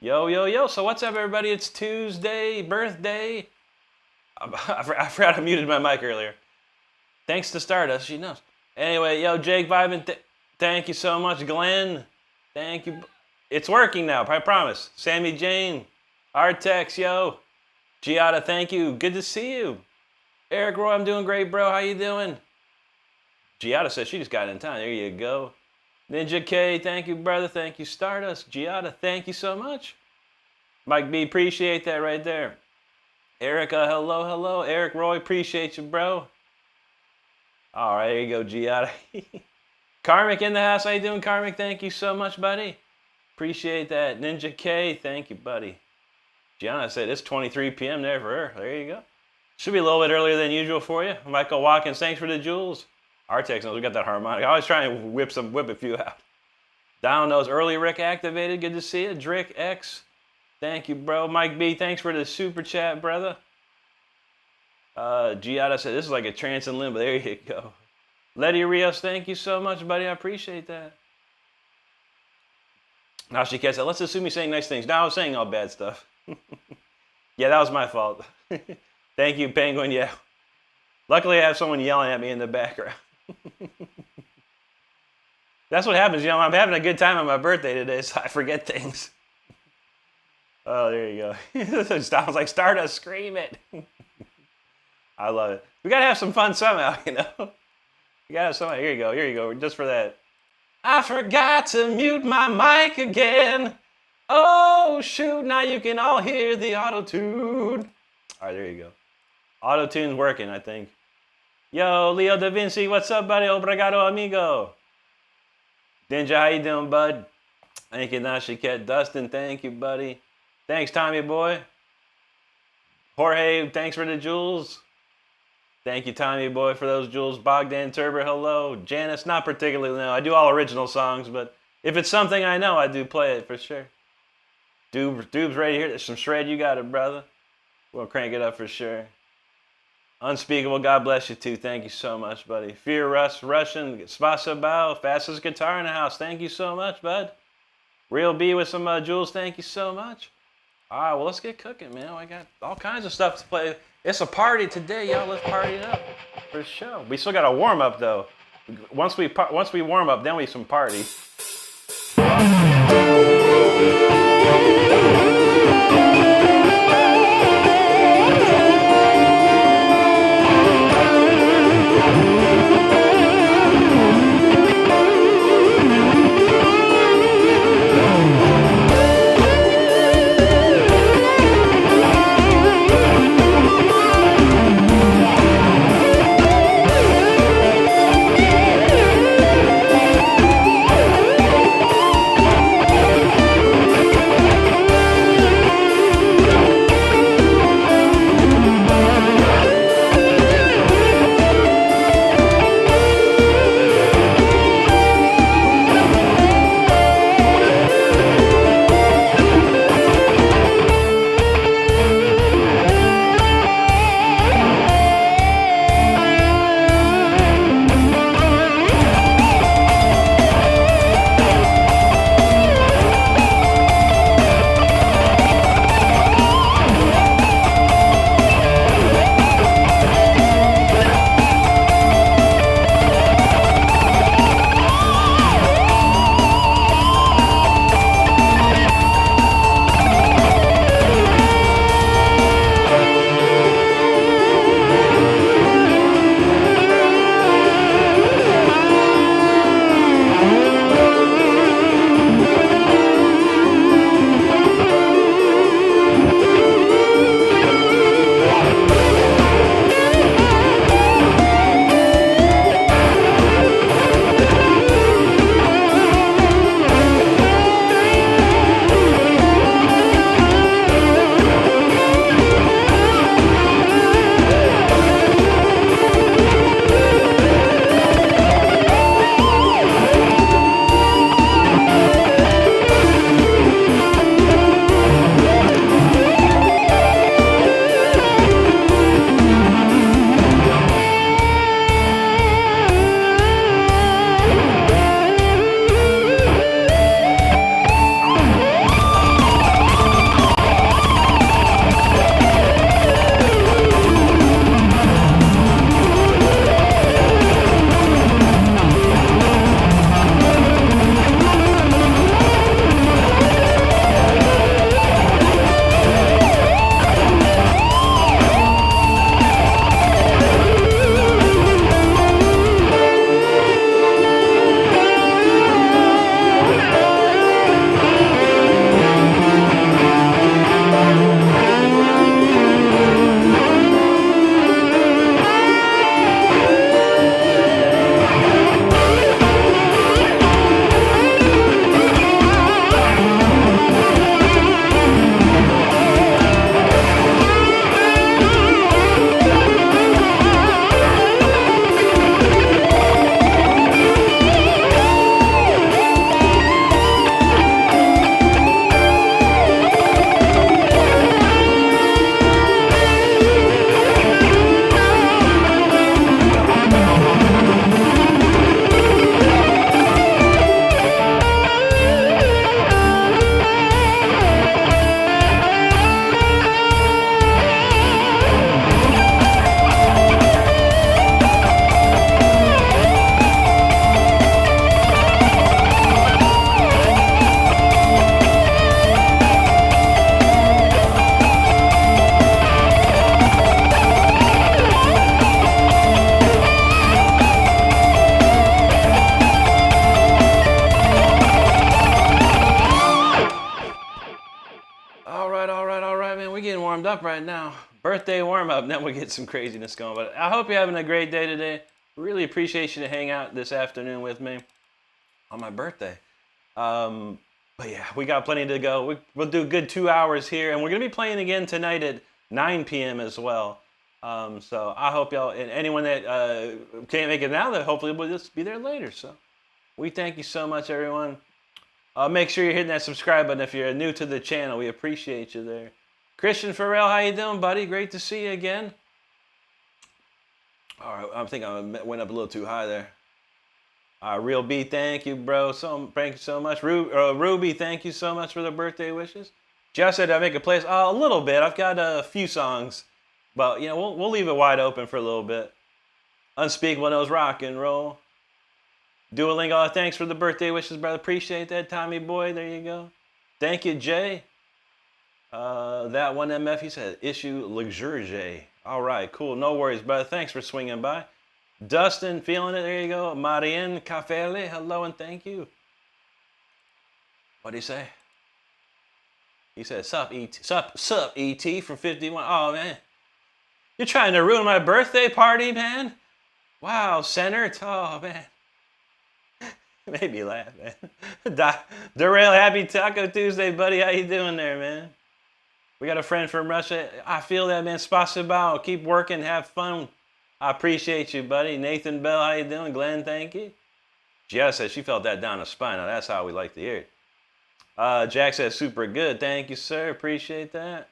Yo, yo, yo. So what's up, everybody? It's Tuesday, birthday. I forgot I muted my mic earlier. Thanks to Stardust, she knows. Anyway, yo, Jake Vibin, thank you so much. Glenn, thank you. It's working now, I promise. Sammy Jane, Artex, yo. Giada, thank you. Good to see you. Eric Roy, I'm doing great, bro. How you doing? Giada says she just got in time. There you go. Ninja K, thank you, brother. Thank you, Stardust. Giada, thank you so much. Mike B, appreciate that right there. Erica, hello, hello. Eric Roy, appreciate you, bro. All right, there you go, Giada. Karmic in the house. How you doing, Karmic? Thank you so much, buddy. Appreciate that. Ninja K, thank you, buddy. Gianna said it's 23 p.m. there for her. There you go. Should be a little bit earlier than usual for you. Michael Watkins, thanks for the jewels. Artex knows we got that harmonic. I always try and whip a few out. Down knows early Rick activated. Good to see you. Drick X, thank you, bro. Mike B, thanks for the super chat, brother. Giada said this is like a trance in limbo. There you go. Letty Rios, thank you so much, buddy. I appreciate that. Now she said, let's assume he's saying nice things. No, I was saying all bad stuff. Yeah, that was my fault. Thank you, Penguin. Yeah. Luckily, I have someone yelling at me in the background. That's what happens, I'm having a good time on my birthday today, so I forget things. Oh, there you go. It sounds like Stardust, scream it. I love it. We gotta have some fun somehow, We gotta have some. Here you go, just for that. I forgot to mute my mic again. Oh, shoot, now you can all hear the auto-tune. All right, there you go. Auto-tune's working, I think. Yo, Leo Da Vinci, what's up, buddy? Obrigado, amigo. Ninja, how you doing, bud? Thank you, Nashiket. Dustin, thank you, buddy. Thanks, Tommy boy. Jorge, thanks for the jewels. Thank you, Tommy boy, for those jewels. Bogdan Turber, hello. Janice, not particularly, no. I do all original songs, but if it's something I know, I do play it for sure. Doob's ready here. There's some shred. You got it, brother. We'll crank it up for sure. Unspeakable, God bless you too. Thank you so much, buddy. Fear Russian, Spasa Bao, fastest guitar in the house. Thank you so much, bud. Real B with some jewels. Thank you so much. All right, well, let's get cooking, man. I got all kinds of stuff to play. It's a party today, y'all. Let's party it up for sure. We still got a warm up though. Once we warm up, then we some party. warmed up right now. Birthday warm up, then we'll get some craziness going. But I hope you're having a great day today. Really appreciate you to hang out this afternoon with me on my birthday. But yeah, we got plenty to go. We'll do a good 2 hours here, and we're gonna be playing again tonight at 9 p.m. as well. So I hope y'all, and anyone that can't make it now, that hopefully will just be there later. So we thank you so much, everyone. Make sure you're hitting that subscribe button if you're new to the channel. We appreciate you there. Christian Farrell, how you doing, buddy? Great to see you again. All right, I think I went up a little too high there. Real B, thank you, bro. Thank you so much. Ruby, thank you so much for the birthday wishes. Just said I make a place. A little bit. I've got a few songs, but you know we'll leave it wide open for a little bit. Unspeakable knows rock and roll. Duolingo, thanks for the birthday wishes, brother. Appreciate that, Tommy boy. There you go. Thank you, Jay. That one MF, he said issue luxury. All right, cool. No worries, brother. Thanks for swinging by. Dustin, feeling it. There you go. Marianne Cafele, hello and thank you. What'd he say? He said, sup, ET. Sup, ET from 51. Oh, man. You're trying to ruin my birthday party, man? Wow, center. Oh, man. Made me laugh, man. Darrell, happy Taco Tuesday, buddy. How you doing there, man? We got a friend from Russia. I feel that, man. Spasibo. Keep working. Have fun. I appreciate you, buddy. Nathan Bell, how you doing? Glenn, thank you. Jess says she felt that down the spine. Now, that's how we like to hear it. Jack says, super good. Thank you, sir. Appreciate that.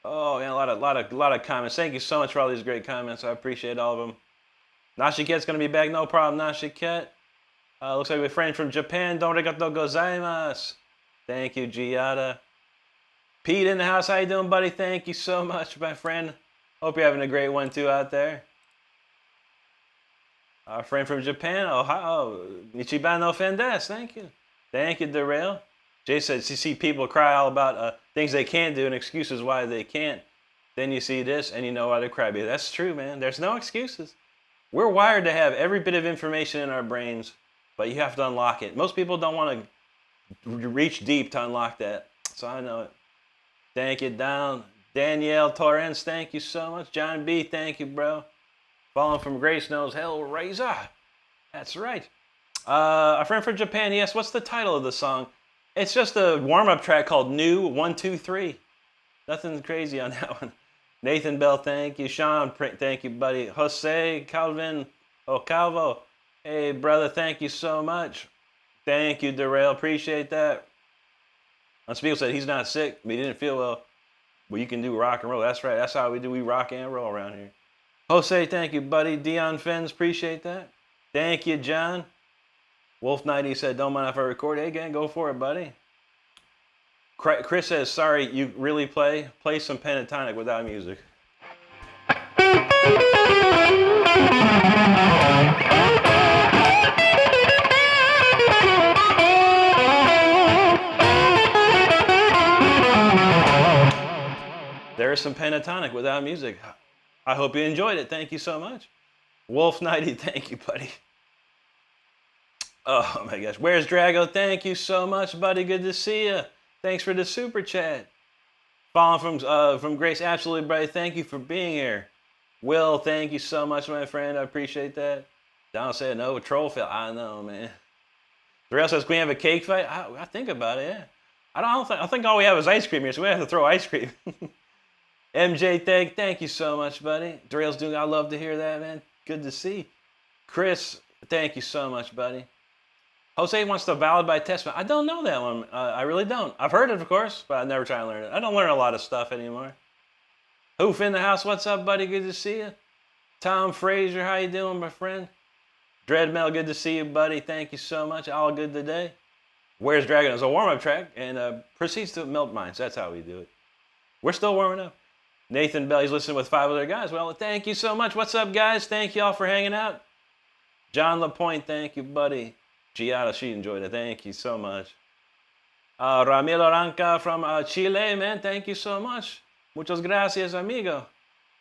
Oh, yeah, a lot of comments. Thank you so much for all these great comments. I appreciate all of them. Nashiket's going to be back. No problem, Nashiket. Looks like we're a friend from Japan. Donrigato gozaimasu. Thank you, Giada. Pete in the house, how you doing, buddy? Thank you so much, my friend. Hope you're having a great one, too, out there. Our friend from Japan, Ohio, Nichiban no Fendes, thank you. Thank you, Darrell. Jay says, you see people cry all about things they can't do and excuses why they can't. Then you see this, and you know why they cry. That's true, man. There's no excuses. We're wired to have every bit of information in our brains, but you have to unlock it. Most people don't want to reach deep to unlock that, so I know it. Thank you, Danielle Torrens, thank you so much. John B, thank you, bro. Falling from Grace knows Hellraiser. That's right. A friend from Japan, yes, what's the title of the song? It's just a warm-up track called New 1, 2, 3. Nothing crazy on that one. Nathan Bell, thank you. Sean, thank you, buddy. Jose Calvin Calvo. Hey, brother, thank you so much. Thank you, Darrell. Appreciate that. Unspeakable said he's not sick, but he didn't feel well. Well, you can do rock and roll. That's right. That's how we do. We rock and roll around here. Jose, thank you, buddy. Dion Fens, appreciate that. Thank you, John. Wolf 90 said, don't mind if I record. Hey, again, go for it, buddy. Chris says, sorry, you really play some pentatonic without music. There is some pentatonic without music. I hope you enjoyed it. Thank you so much. Wolf 90, thank you, buddy. Oh my gosh. Where's Drago? Thank you so much, buddy. Good to see you. Thanks for the super chat. Falling from Grace, absolutely, buddy. Thank you for being here. Will, thank you so much, my friend. I appreciate that. Donald said no troll fail. I know, man. Darrell says, can we have a cake fight? I think about it, yeah. I think all we have is ice cream here, so we have to throw ice cream. MJ, thank you so much, buddy. Darrell's doing, I love to hear that, man. Good to see. Chris, thank you so much, buddy. Jose wants to valid by testament. I don't know that one. I really don't. I've heard it, of course, but I never try to learn it. I don't learn a lot of stuff anymore. Hoof in the house. What's up, buddy? Good to see you. Tom Frazier, how you doing, my friend? Dreadmel, good to see you, buddy. Thank you so much. All good today. Where's Dragon? It's a warm-up track and proceeds to melt mines. That's how we do it. We're still warming up. Nathan Bell, he's listening with 5 other guys. Well, thank you so much. What's up, guys? Thank you all for hanging out. John LaPointe, thank you, buddy. Giada, she enjoyed it. Thank you so much. Ramiro Ranca from Chile, man. Thank you so much. Muchas gracias, amigo.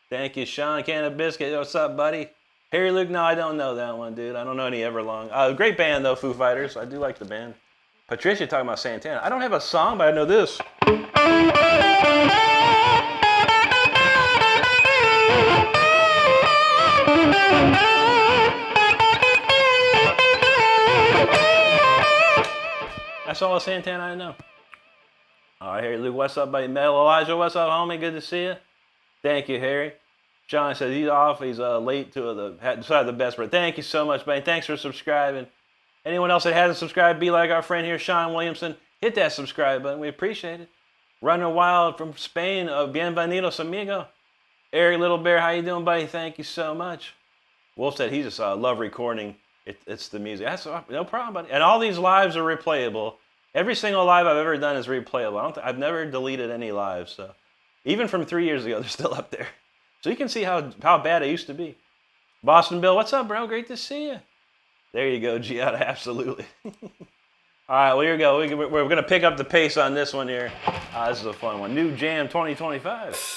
Thank you, Sean. Can of Biscuit. What's up, buddy? Harry Luke, no, I don't know that one, dude. I don't know any Everlong. Great band, though, Foo Fighters. I do like the band. Patricia talking about Santana. I don't have a song, but I know this. That's all of Santana I know. All right, Harry Luke, what's up, buddy? Mel Elijah, what's up, homie? Good to see you. Thank you, Harry. John says he's off. He's late to decided the best, but thank you so much, buddy. Thanks for subscribing. Anyone else that hasn't subscribed, be like our friend here, Sean Williamson. Hit that subscribe button. We appreciate it. Running Wild from Spain. Bienvenidos, amigo. Eric Little Bear, how you doing, buddy? Thank you so much. Wolf said he just love recording. It's the music. That's no problem, buddy. And all these lives are replayable. Every single live I've ever done is replayable. I've never deleted any lives. So even from 3 years ago, they're still up there. So you can see how bad it used to be. Boston Bill, what's up, bro? Great to see you. There you go, Giada, absolutely. All right, well, here we go. We're going to pick up the pace on this one here. This is a fun one. New Jam 2025.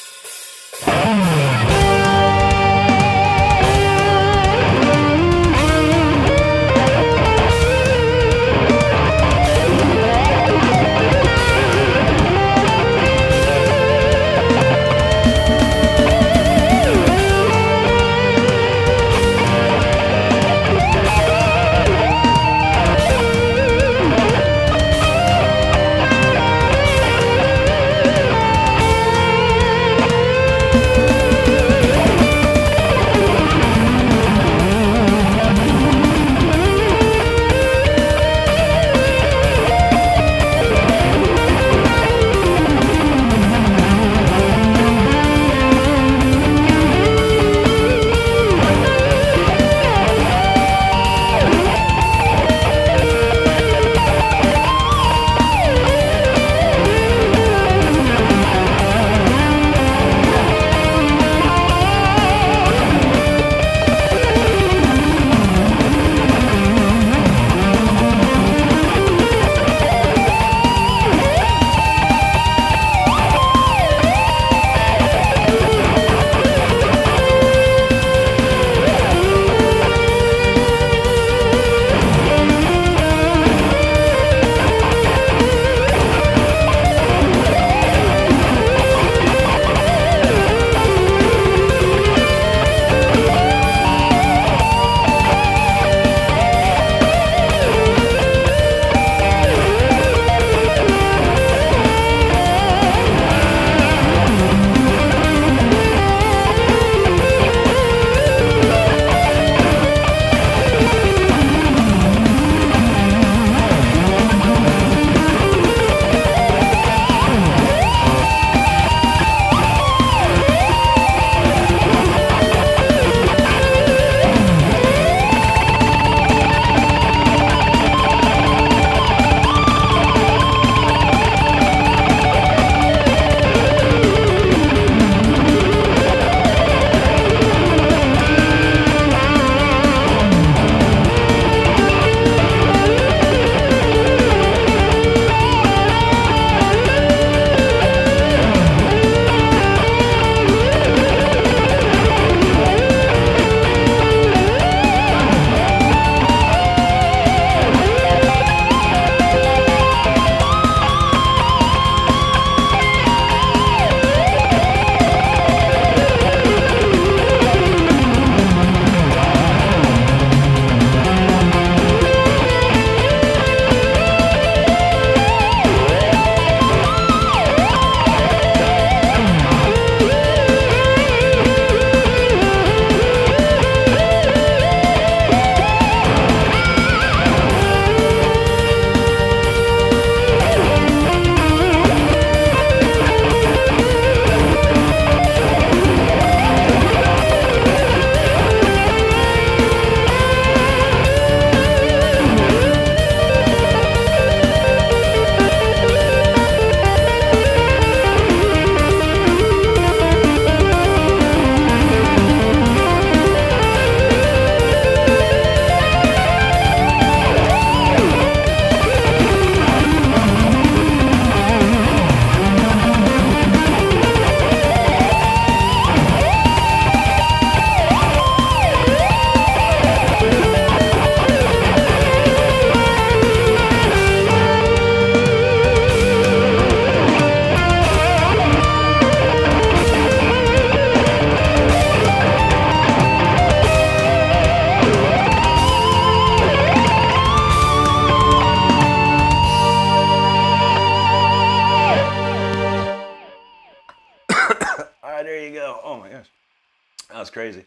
was crazy.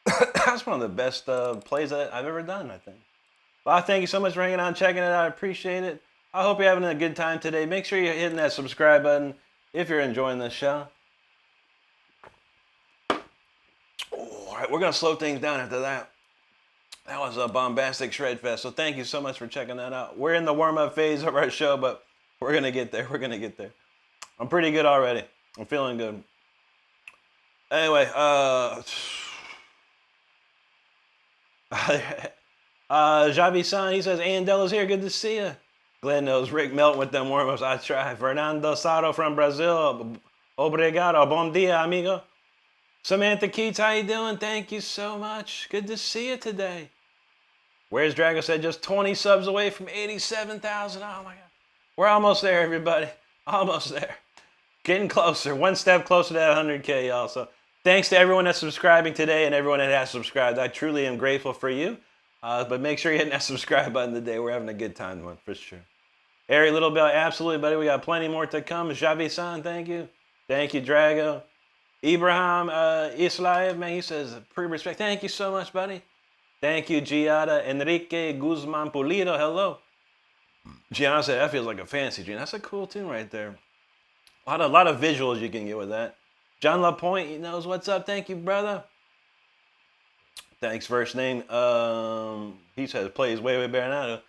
That's one of the best plays that I've ever done, I think. Well, thank you so much for hanging out and checking it out. I appreciate it. I hope you're having a good time today. Make sure you're hitting that subscribe button if you're enjoying this show. All right, we're going to slow things down after that. That was a bombastic shred fest. So thank you so much for checking that out. We're in the warm-up phase of our show, but we're going to get there. We're going to get there. I'm pretty good already. I'm feeling good. Anyway, Javi-san, he says, Andella's here. Good to see you. Glenn knows Rick Melton with them warm-ups. I try. Fernando Saro from Brazil. Obrigado. Bom dia, amigo. Samantha Keats, how you doing? Thank you so much. Good to see you today. Where's Drago said just 20 subs away from 87,000. Oh my God. We're almost there, everybody. Almost there. Getting closer. One step closer to that 100K, y'all. So thanks to everyone that's subscribing today and everyone that has subscribed. I truly am grateful for you. But make sure you're hitting that subscribe button today. We're having a good time, one for sure. Eric Little Bell, absolutely, buddy. We got plenty more to come. Javi-san, thank you. Thank you, Drago. Ibrahim Islaev, man, he says, pre-respect. Thank you so much, buddy. Thank you, Giada. Enrique Guzman Pulido, hello. Gianna said, that feels like a fancy dream. That's a cool tune right there. A lot of visuals you can get with that. John LaPointe, he knows what's up. Thank you, brother. Thanks, first name. He says, plays way better than I do.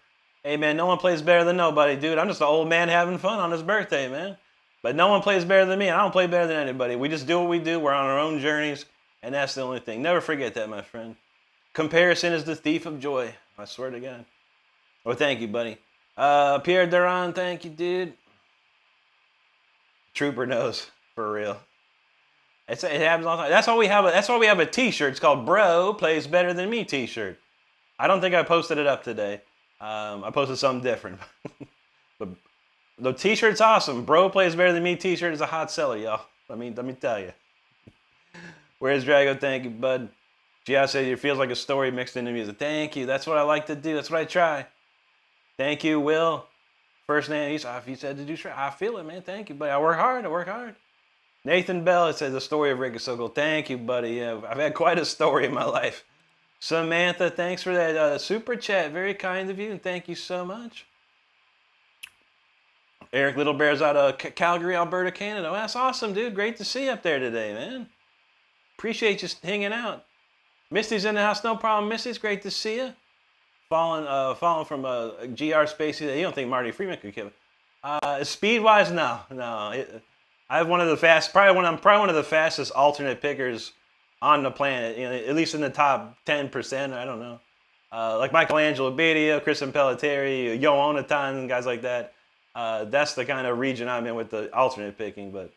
Hey, man, no one plays better than nobody, dude. I'm just an old man having fun on his birthday, man. But no one plays better than me, and I don't play better than anybody. We just do what we do. We're on our own journeys, and that's the only thing. Never forget that, my friend. Comparison is the thief of joy. I swear to God. Well, thank you, buddy. Pierre Duran, thank you, dude. Trooper knows, for real. It happens all the time. That's why we have a T-shirt. It's called "Bro Plays Better Than Me" T-shirt. I don't think I posted it up today. I posted something different. But the T-shirt's awesome. Bro Plays Better Than Me T-shirt is a hot seller, y'all. Let me tell you. Where's Drago? Thank you, bud. Gia said it feels like a story mixed into music. Thank you. That's what I like to do. That's what I try. Thank you, Will. First name, he said to do try. I feel it, man. Thank you, buddy. I work hard. Nathan Bell, it says the story of Rick is so cool. Thank you, buddy. Yeah, I've had quite a story in my life. Samantha, thanks for that super chat. Very kind of you, and thank you so much. Eric Little Bear's out of Calgary, Alberta, Canada. Oh, that's awesome, dude. Great to see you up there today, man. Appreciate you hanging out. Misty's in the house, no problem. Misty's great to see you. Falling from GR Space. You don't think Marty Freeman could kill it? Speed-wise, no. I have one of the probably one of the fastest alternate pickers on the planet. You know, at least in the top 10%. I don't know. Like Michelangelo Bedio, Kristen Pelletieri, Yo Onatan, guys like that. That's the kind of region I'm in with the alternate picking, but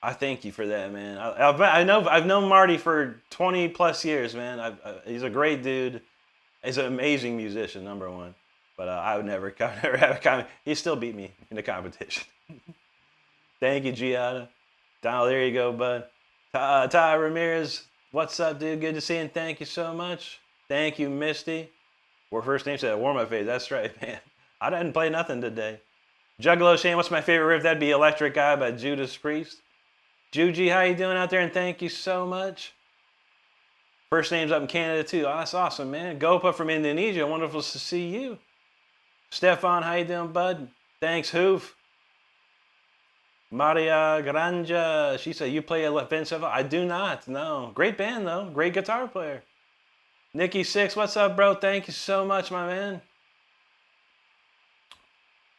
I thank you for that, man. I've known Marty for 20 plus years, man. He's a great dude. He's an amazing musician, number one. But I would never have a comment. He still beat me in the competition. Thank you, Giada. Donald, there you go, bud. Ty Ramirez, what's up, dude? Good to see you, and thank you so much. Thank you, Misty. Our first name said warm-up phase. That's right, man. I didn't play nothing today. Juggalo Shane, what's my favorite riff? That'd be Electric Eye by Judas Priest. Juji, how you doing out there? And thank you so much. First name's up in Canada, too. Oh, that's awesome, man. Gopa from Indonesia. Wonderful to see you. Stefan, how you doing, bud? Thanks, Hoof. Maria Granja, she said, you play a Vince Evil? I do not, no. Great band, though. Great guitar player. Nikki Six, what's up, bro? Thank you so much, my man.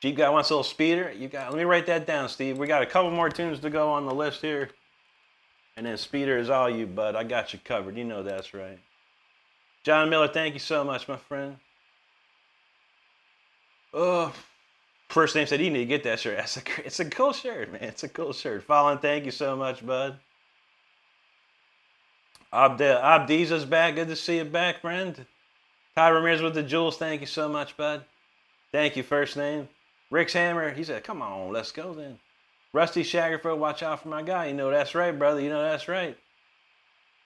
Jeep Guy wants a little speeder. Let me write that down, Steve. We got a couple more tunes to go on the list here. And then speeder is all you, bud. I got you covered. You know that's right. John Miller, thank you so much, my friend. Oh, first name said you need to get that shirt. It's a cool shirt, man. It's a cool shirt. Fallon, thank you so much, bud. Abdiza's back. Good to see you back, friend. Ty Ramirez with the jewels. Thank you so much, bud. Thank you, first name. Rick's Hammer, he said, come on, let's go then. Rusty Shaggerfoot, watch out for my guy. You know that's right, brother. You know that's right.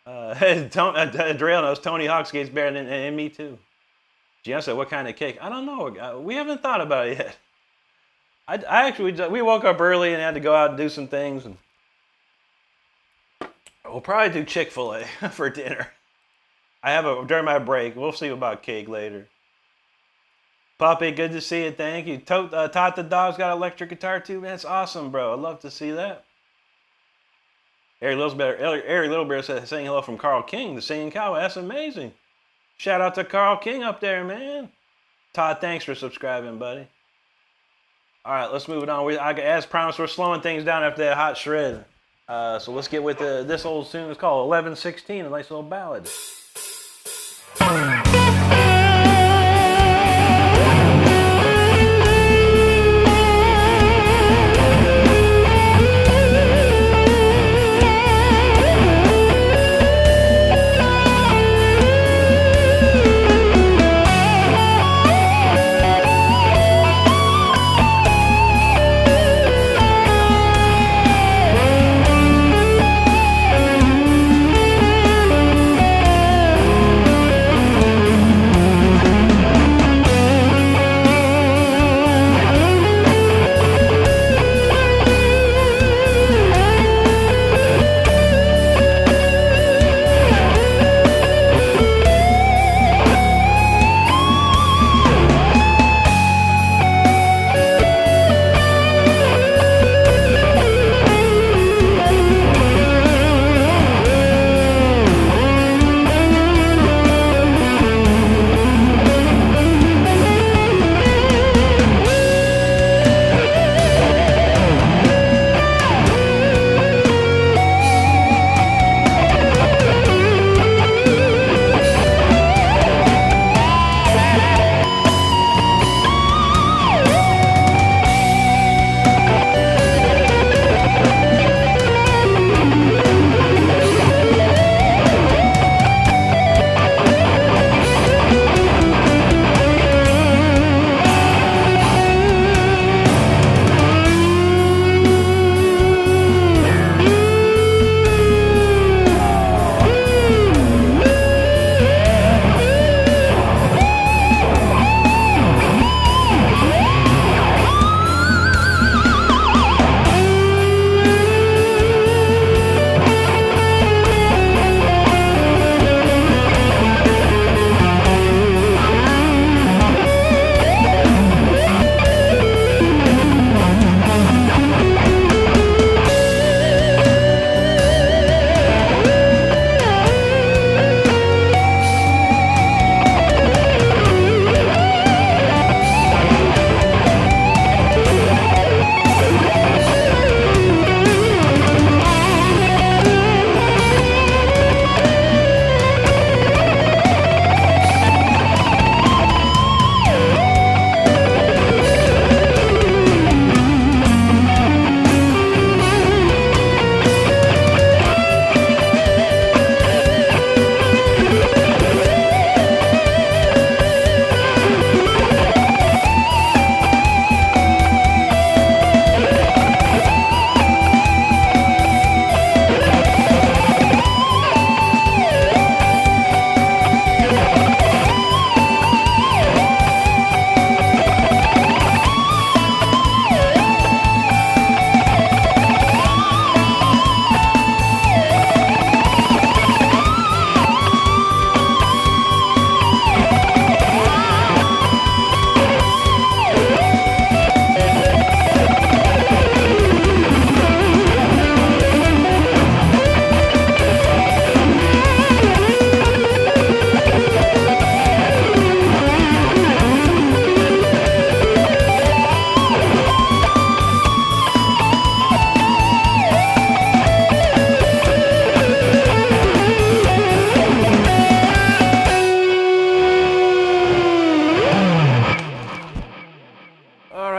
Drail knows Tony Hawk skates better than me, too. Gian said, what kind of cake? I don't know. We haven't thought about it yet. We woke up early and had to go out and do some things. And We'll probably do Chick-fil-A for dinner. I have during my break. We'll see about cake later. Puppy, good to see you. Thank you. Tot the dog's got an electric guitar too. That's awesome, bro. I'd love to see that. Eric Littlebear says, saying hello from Carl King, the singing cowboy. That's amazing. Shout out to Carl King up there, man. Todd, thanks for subscribing, buddy. All right, let's move it on. As promised, we're slowing things down after that hot shred. So let's get with this old tune. It's called 11:16, a nice little ballad.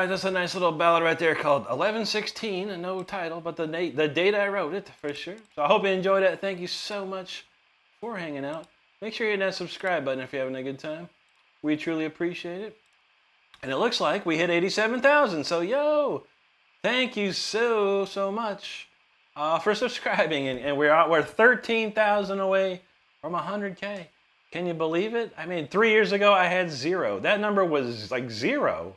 That's a nice little ballad right there called 11:16, no title, but the date I wrote it for sure. So I hope you enjoyed it. Thank you so much for hanging out. Make sure you hit that subscribe button if you're having a good time. We truly appreciate it. And it looks like we hit 87,000. So yo, thank you so much for subscribing. And we're 13,000 away from 100K. Can you believe it? I mean, 3 years ago I had 0. That number was like 0.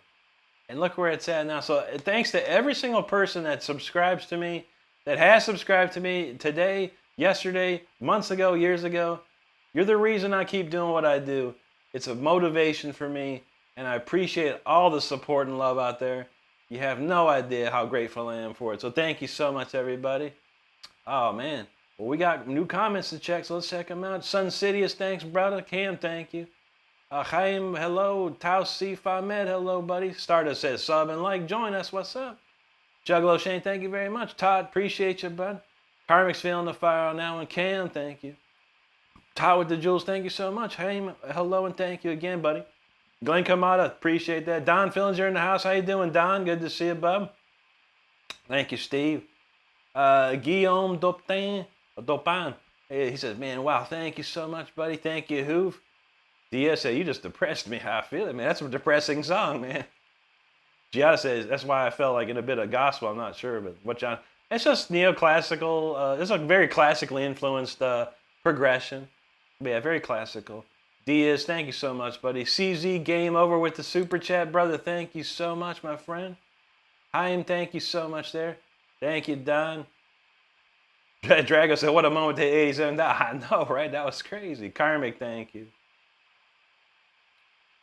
And look where it's at now. So thanks to every single person that subscribes to me, that has subscribed to me today. yesterday, months ago, years ago. You're the reason I keep doing what I do. It's a motivation for me, and I appreciate all the support and love out there. You have no idea how grateful I am for it. So thank you so much, everybody. Oh, man. Well, we got new comments to check, so let's check them out. Sun Cityus, thanks, brother. Cam, thank you. Chaim, hello. Tau C. Famed, hello, buddy. Stardust says sub and like. Join us. What's up? Juggalo Shane, thank you very much. Todd, appreciate you, bud. Karmic's feeling the fire on that one. Cam, thank you. Todd with the jewels, thank you so much. Chaim, hello and thank you again, buddy. Glenn Kamada, appreciate that. Don Fillinger in the house. How you doing, Don? Good to see you, bub. Thank you, Steve. Guillaume Dopin. He says, man, wow, thank you so much, buddy. Thank you, Hoove. Diaz said, you just depressed me. How I feel it, man. That's a depressing song, man. Giada says, that's why I felt like in a bit of gospel. I'm not sure, but what John... It's just neoclassical. It's a very classically influenced progression. But yeah, very classical. Diaz, thank you so much, buddy. CZ, game over with the super chat, brother. Thank you so much, my friend. Chaim, thank you so much there. Thank you, Don. Drago said, what a moment to 87. I know, right? That was crazy. Karmic, thank you.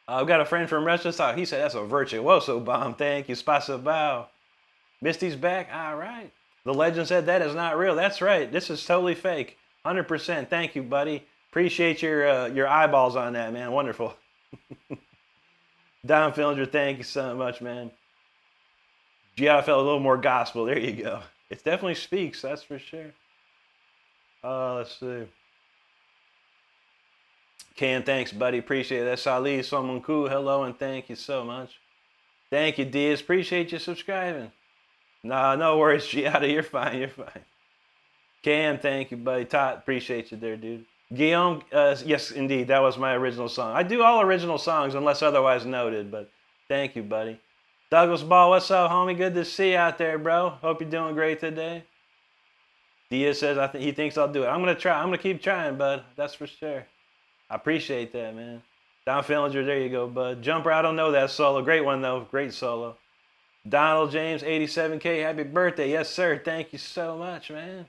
I've got a friend from Renstrom. He said, that's a virtuoso bomb. Thank you. Spasabao. Misty's back. All right. The legend said that is not real. That's right. This is totally fake. 100%. Thank you, buddy. Appreciate your eyeballs on that, man. Wonderful. Don Fillinger, thank you so much, man. Giada felt a little more gospel. There you go. It definitely speaks. That's for sure. Let's see. Ken, thanks, buddy. Appreciate that. Salih, someone cool. Hello, and thank you so much. Thank you, Diaz. Appreciate you subscribing. Nah, no worries, Giada. You're fine. You're fine. Cam, thank you, buddy. Todd, appreciate you there, dude. Guillaume, yes, indeed. That was my original song. I do all original songs unless otherwise noted, but thank you, buddy. Douglas Ball, what's up, homie? Good to see you out there, bro. Hope you're doing great today. Diaz says he thinks I'll do it. I'm going to try. I'm going to keep trying, bud. That's for sure. I appreciate that, man. Don Fillinger, there you go, bud. Jumper, I don't know that solo. Great one, though. Great solo. Donald James, 87K. Happy birthday. Yes, sir. Thank you so much, man.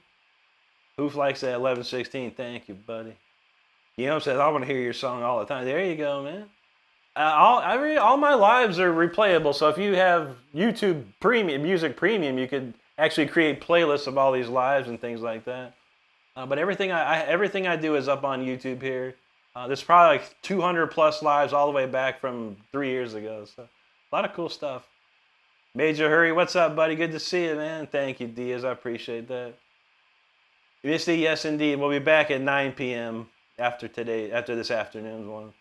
Hoof likes that 1116. Thank you, buddy. Guillaume says, I want to hear your song all the time. There you go, man. All my lives are replayable. So if you have YouTube Premium, Music Premium, you could actually create playlists of all these lives and things like that. But everything I do is up on YouTube here. There's probably like 200 plus lives all the way back from 3 years ago. So a lot of cool stuff. Major Hurry, what's up, buddy? Good to see you, man. Thank you, Diaz. I appreciate that. Misty, yes, indeed. We'll be back at 9 p.m. after this afternoon's one.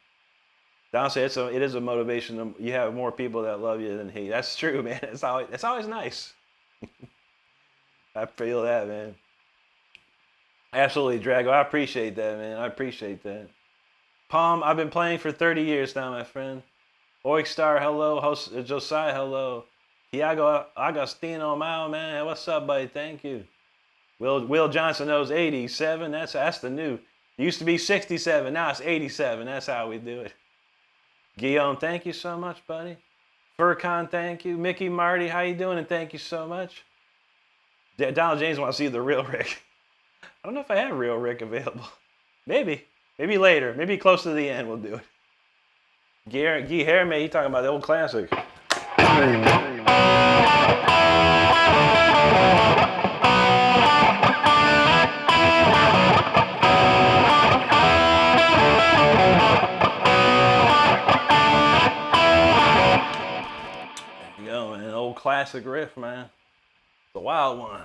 Don said it is a motivation. You have more people that love you than hate. That's true, man. It's always nice. I feel that, man. Absolutely, Drago. I appreciate that, man. I appreciate that. Palm, I've been playing for 30 years now, my friend. Oikstar, hello. Host Josiah, hello. Tiago Agostino, man. What's up, buddy? Thank you. Will Johnson knows 87. That's the new. It used to be 67. Now it's 87. That's how we do it. Guillaume, thank you so much, buddy. Furcon, thank you. Mickey Marty, how you doing? And thank you so much. Donald James wants to see the real Rick. I don't know if I have real Rick available. Maybe later. Maybe close to the end we'll do it. Guy Herme, he talking about the old classic. There you go, man. Old classic riff, man. The wild one.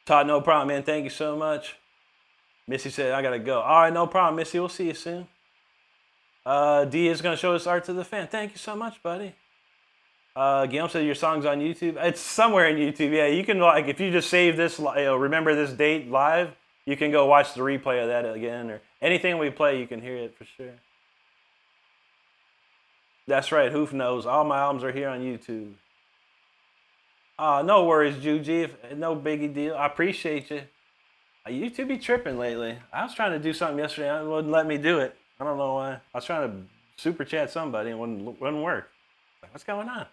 Todd, no problem, man. Thank you so much. Missy said, I got to go. All right, no problem, Missy. We'll see you soon. D is going to show us art to the fan. Thank you so much, buddy. Guillaume said your song's on YouTube. It's somewhere in YouTube. Yeah, you can, like, if you just save this, remember this date live, you can go watch the replay of that again. Or anything we play, you can hear it for sure. That's right. Hoof knows. All my albums are here on YouTube. No worries, Juji. No biggie deal. I appreciate you. YouTube be tripping lately. I was trying to do something yesterday. It wouldn't let me do it. I don't know why. I was trying to super chat somebody and it wouldn't work. Like, what's going on?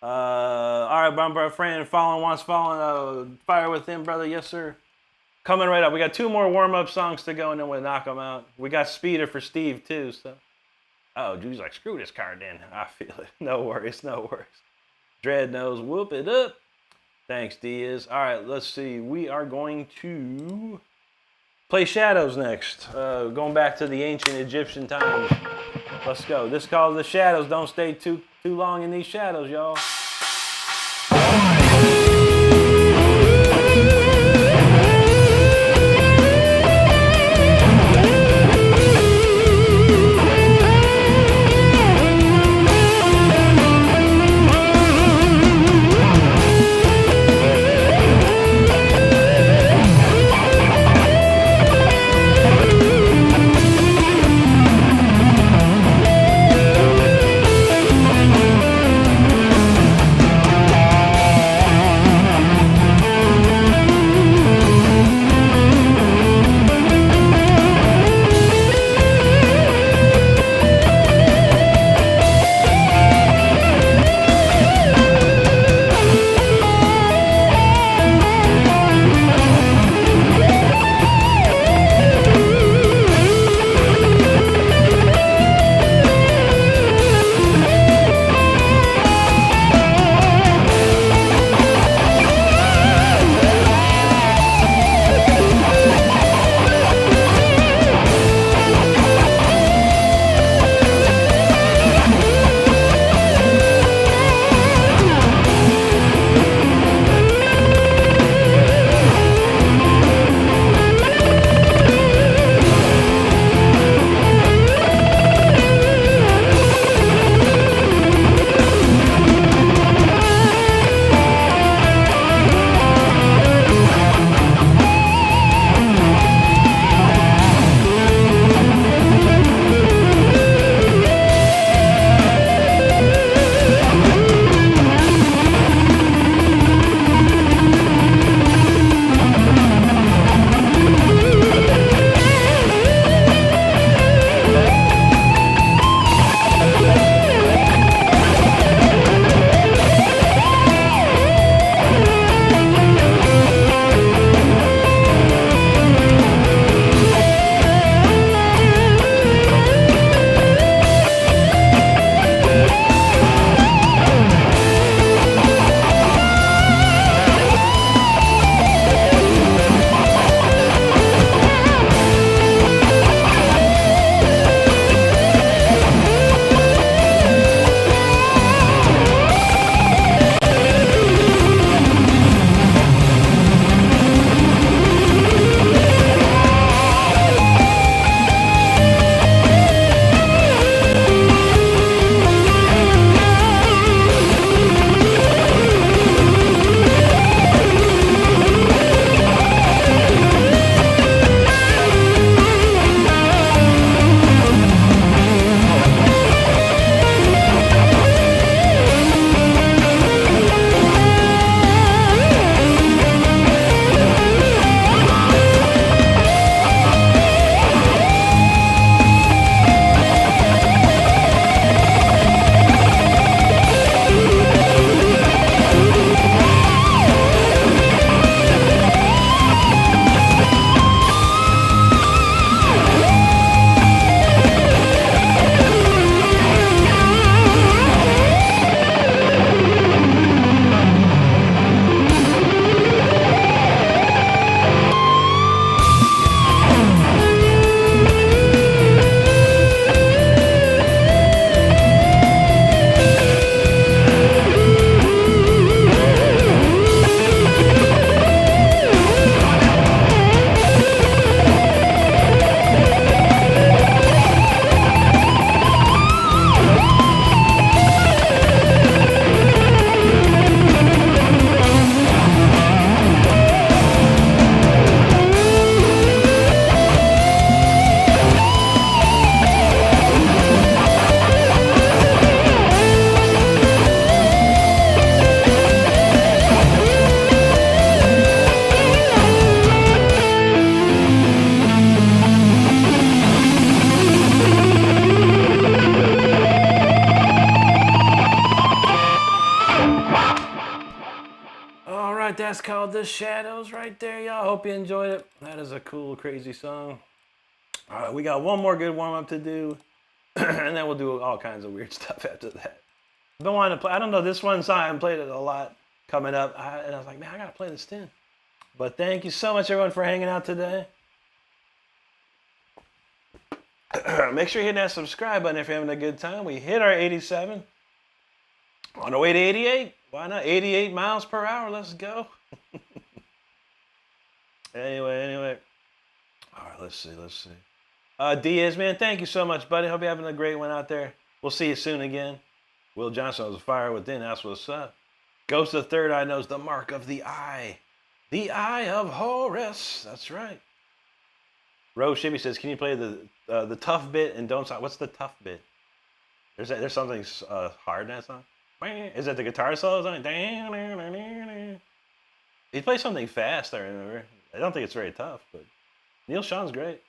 All right, my friend. Fire with him, brother. Yes, sir. Coming right up. We got 2 more warm-up songs to go, and then we'll knock them out. We got Speeder for Steve, too. So, oh, Drew's like, screw this card in. I feel it. No worries, no worries. Dread knows, whoop it up. Thanks, Diaz. All right, let's see. We are going to play Shadows next. Going back to the ancient Egyptian times. Let's go. This is called The Shadows. Don't stay too long in these shadows, y'all. that's called The Shadows right there, y'all. Hope you enjoyed it. That is a cool, crazy song. All right, we got one more good warm-up to do, and then we'll do all kinds of weird stuff after that. I've been wanting to play, I don't know, this one song, I haven't played it a lot coming up, and I was like, man, I gotta play this tune. But thank you so much, everyone, for hanging out today. Make sure you hit that subscribe button if you're having a good time. We hit our 87. On the way to 88. Why not? 88 miles per hour. Let's go. Anyway. All right, let's see. Diaz, man, thank you so much, buddy. Hope you're having a great one out there. We'll see you soon again. Will Johnson was a fire within. That's what's up. Ghost of the Third Eye knows the mark of the eye. The eye of Horus. That's right. Rose Shibby says, can you play the tough bit and don't stop? What's the tough bit? There's something hard in that song? Is that the guitar solo? He plays something fast, I remember. I don't think it's very tough, but Neil Sean's great.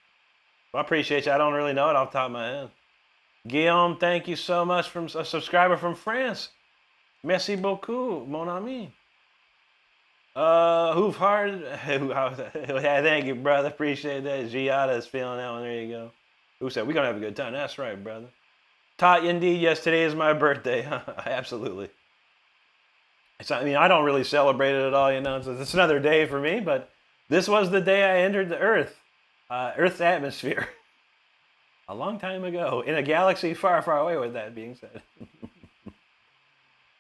Well, I appreciate you. I don't really know it off the top of my head. Guillaume, thank you so much from a subscriber from France. Merci beaucoup, mon ami. Hoof hard. Thank you, brother. Appreciate that. Giada is feeling that one. There you go. Who said we're gonna have a good time? That's right, brother. Tatya, indeed, yes, today is my birthday. Absolutely. I don't really celebrate it at all, you know. It's another day for me, but this was the day I entered the Earth's atmosphere. A long time ago, in a galaxy far, far away, with that being said.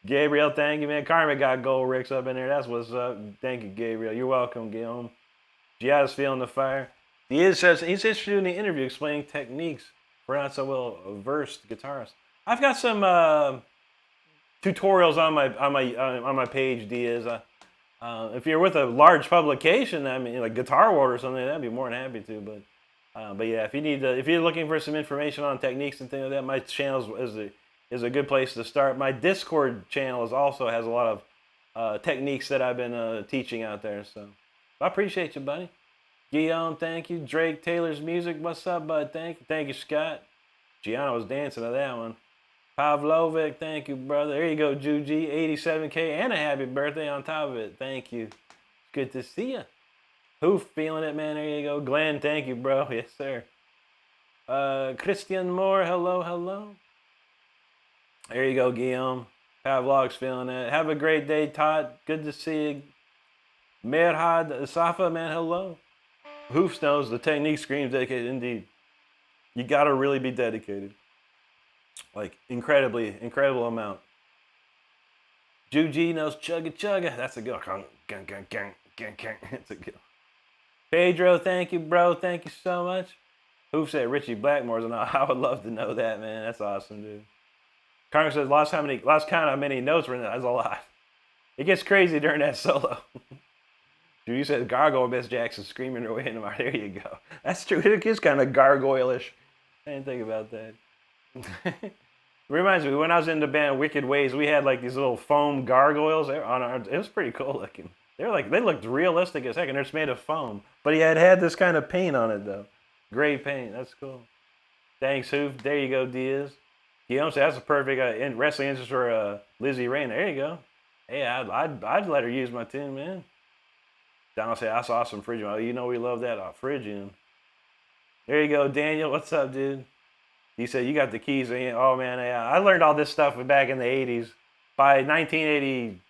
Gabriel, thank you, man. Karma got gold ricks up in there. That's what's up. Thank you, Gabriel. You're welcome, Guillaume. Giada's feeling the fire. He says he's interested in the interview explaining techniques for not so well versed guitarists. I've got some tutorials on my page, Diaz. If you're with a large publication, I mean, like Guitar World or something, I'd be more than happy to. But yeah, if you're looking for some information on techniques and things like that, my channel is a good place to start. My Discord channel also has a lot of techniques that I've been teaching out there. So I appreciate you, buddy. Guillaume, thank you. Drake Taylor's music, what's up, bud? Thank you, Scott. Gianna was dancing to that one. Pavlovic, thank you, brother. There you go, Juji, 87K, and a happy birthday on top of it. Thank you. Good to see you. Hoof, feeling it, man. There you go. Glenn, thank you, bro. Yes, sir. Christian Moore, hello. There you go, Guillaume. Pavlog's feeling it. Have a great day, Todd. Good to see you. Merhad Safa, man, hello. Hoof knows the technique screams dedicated indeed. You gotta really be dedicated. Like, incredible amount. Juji knows chugga chugga. That's a good one. It's a good one. Pedro, thank you, bro. Thank you so much. Hoof said Richie Blackmore's and I would love to know that, man. That's awesome, dude. Carmen says, lost count how many notes were in that. That's a lot. It gets crazy during that solo. Dude, you said gargoyle Miss Jackson screaming her way into my. There you go. That's true. It is kind of gargoyle-ish. I didn't think about that. It reminds me, when I was in the band Wicked Ways, we had like these little foam gargoyles on our. It was pretty cool looking. They looked realistic as heck, and they're just made of foam. But he had this kind of paint on it though. Gray paint. That's cool. Thanks, Hoof. There you go, Diaz. Guillaume said that's a perfect wrestling interest for Lizzie Rain. There you go. Hey, I'd let her use my tune, man. Donald said that's awesome, Phrygian. Oh, you know we love that Phrygian. There you go, Daniel. What's up, dude? He said you got the keys. Oh man, yeah. I learned all this stuff back in the 80s. By 1980,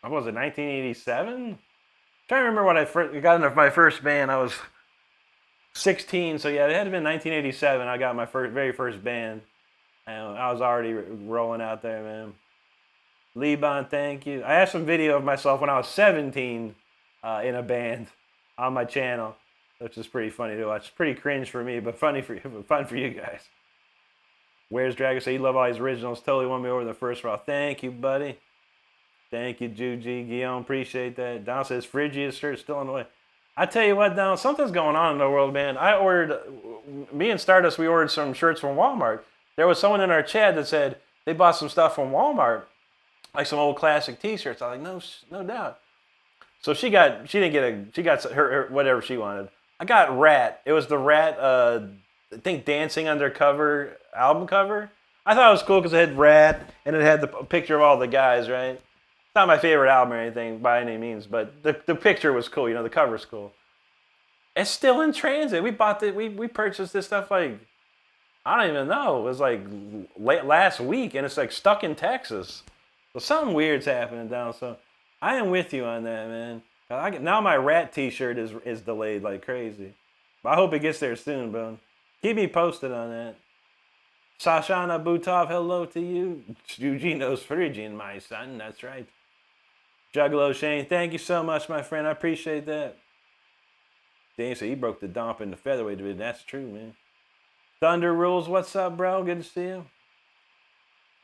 what was it? 1987. I'm trying to remember when I got into my first band. I was 16, so yeah, it had to been 1987. I got my very first band. And I was already rolling out there, man. Liban, thank you. I have some video of myself when I was 17 in a band on my channel, which is pretty funny to watch. Pretty cringe for me, but fun for you guys. Where's Dragon? Say you love all these originals. Totally won me over the first round. Thank you, buddy. Thank you, Juji. Guillaume, appreciate that. Don says Phrygia's shirt still on the way. I tell you what, Don, something's going on in the world, man. Me and Stardust, we ordered some shirts from Walmart. There was someone in our chat that said they bought some stuff from Walmart, like some old classic T-shirts. I was like, no doubt. So she got her whatever she wanted. I got Rat. It was the Rat, I think Dancing Undercover album cover. I thought it was cool because it had Rat and it had the picture of all the guys, right? not my favorite album or anything by any means, but the picture was cool. You know, the cover's cool. It's still in transit. We purchased this stuff like, I don't even know. It was like last week, and it's like stuck in Texas. So something weird's happening down. So I am with you on that, man. Now my rat T-shirt is delayed like crazy. But I hope it gets there soon, bro. Keep me posted on that. Sashana Butov, hello to you. Eugenos Frigin, my son. That's right. Juggalo Shane, thank you so much, my friend. I appreciate that. Dan said he broke the dump in the featherweight division. That's true, man. Thunder Rules, what's up, bro? Good to see you.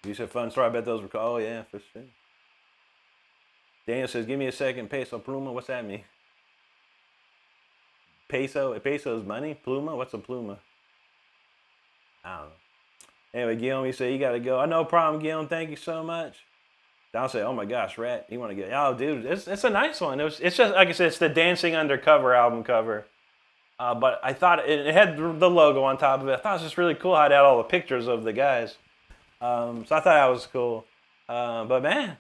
You said fun story. I bet those were cool. Oh, yeah, for sure. Daniel says, give me a second. Peso Pluma. What's that mean? Peso's money? Pluma? What's a pluma? I don't know. Anyway, Guillaume, you say you got to go. No problem, Guillaume. Thank you so much. I'll say, oh my gosh, Rat, you want to get? Oh, dude, it's a nice one. It's just like I said, it's the Dancing Undercover album cover. But I thought it had the logo on top of it. I thought it was just really cool how it had all the pictures of the guys. So I thought that was cool. But man,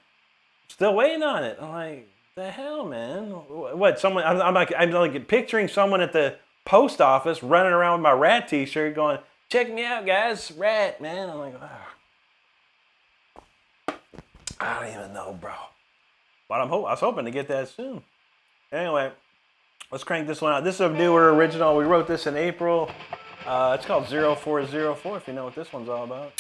still waiting on it. I'm like, the hell, man? What? Someone? I'm like picturing someone at the post office running around with my Rat T-shirt, going, "Check me out, guys, Rat, man." I'm like, oh. I don't even know, bro. But I was hoping to get that soon. Anyway, let's crank this one out. This is a newer original. We wrote this in April. It's called 0404, if you know what this one's all about.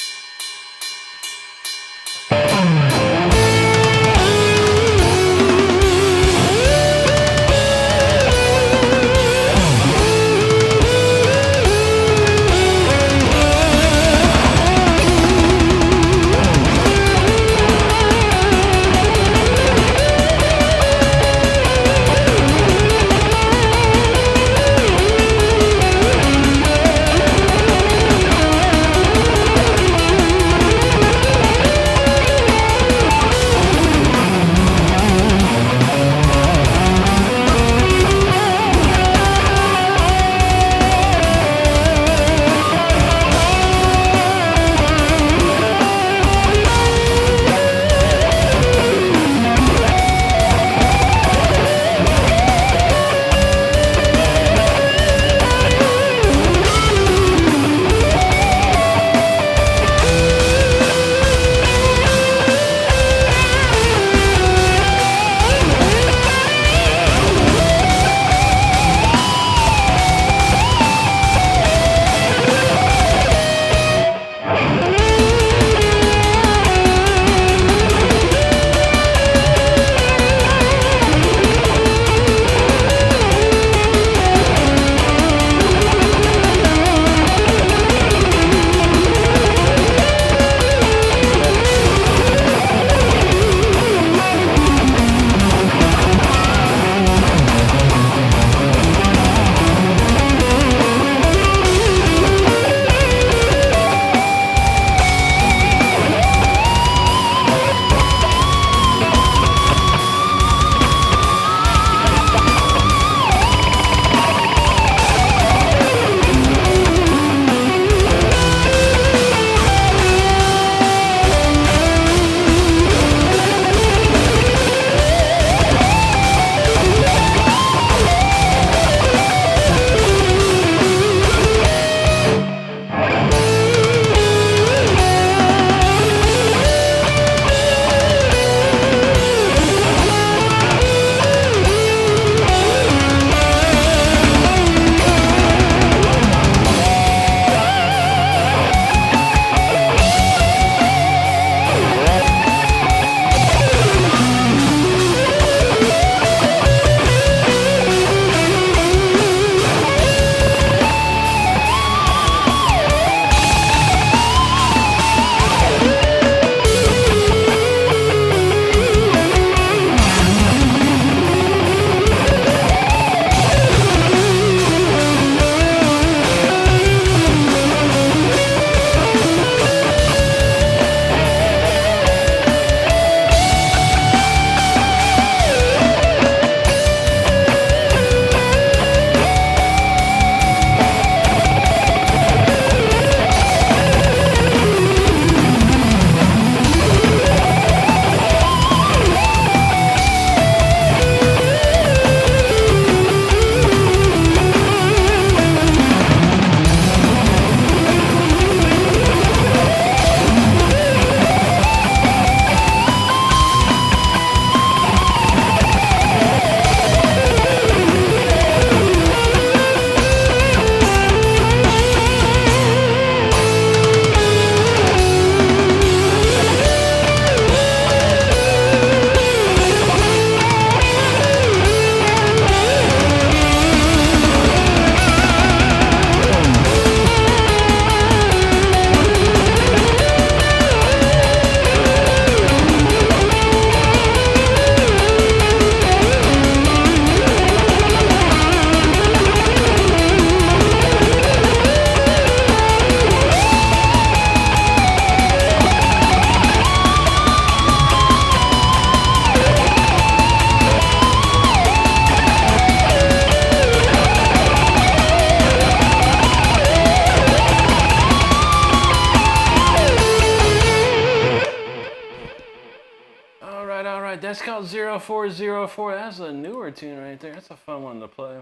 right, that's called 0404. That's a newer tune right there. That's a fun one to play.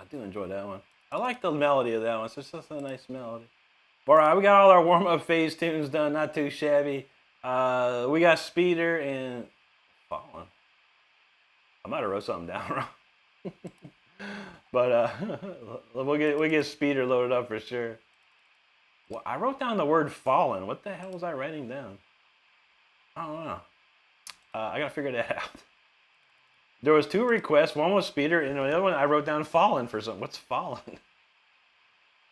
I do enjoy that one. I like the melody of that one. It's just a nice melody. All right, we got all our warm-up phase tunes done. Not too shabby. We got Speeder and Fallen. I might have wrote something down wrong. But we'll get Speeder loaded up for sure. Well, I wrote down the word Fallen. What the hell was I writing down? I don't know. I gotta figure that out. There was 2 requests. One was Speeder, and the other one I wrote down Fallen for something. What's Fallen?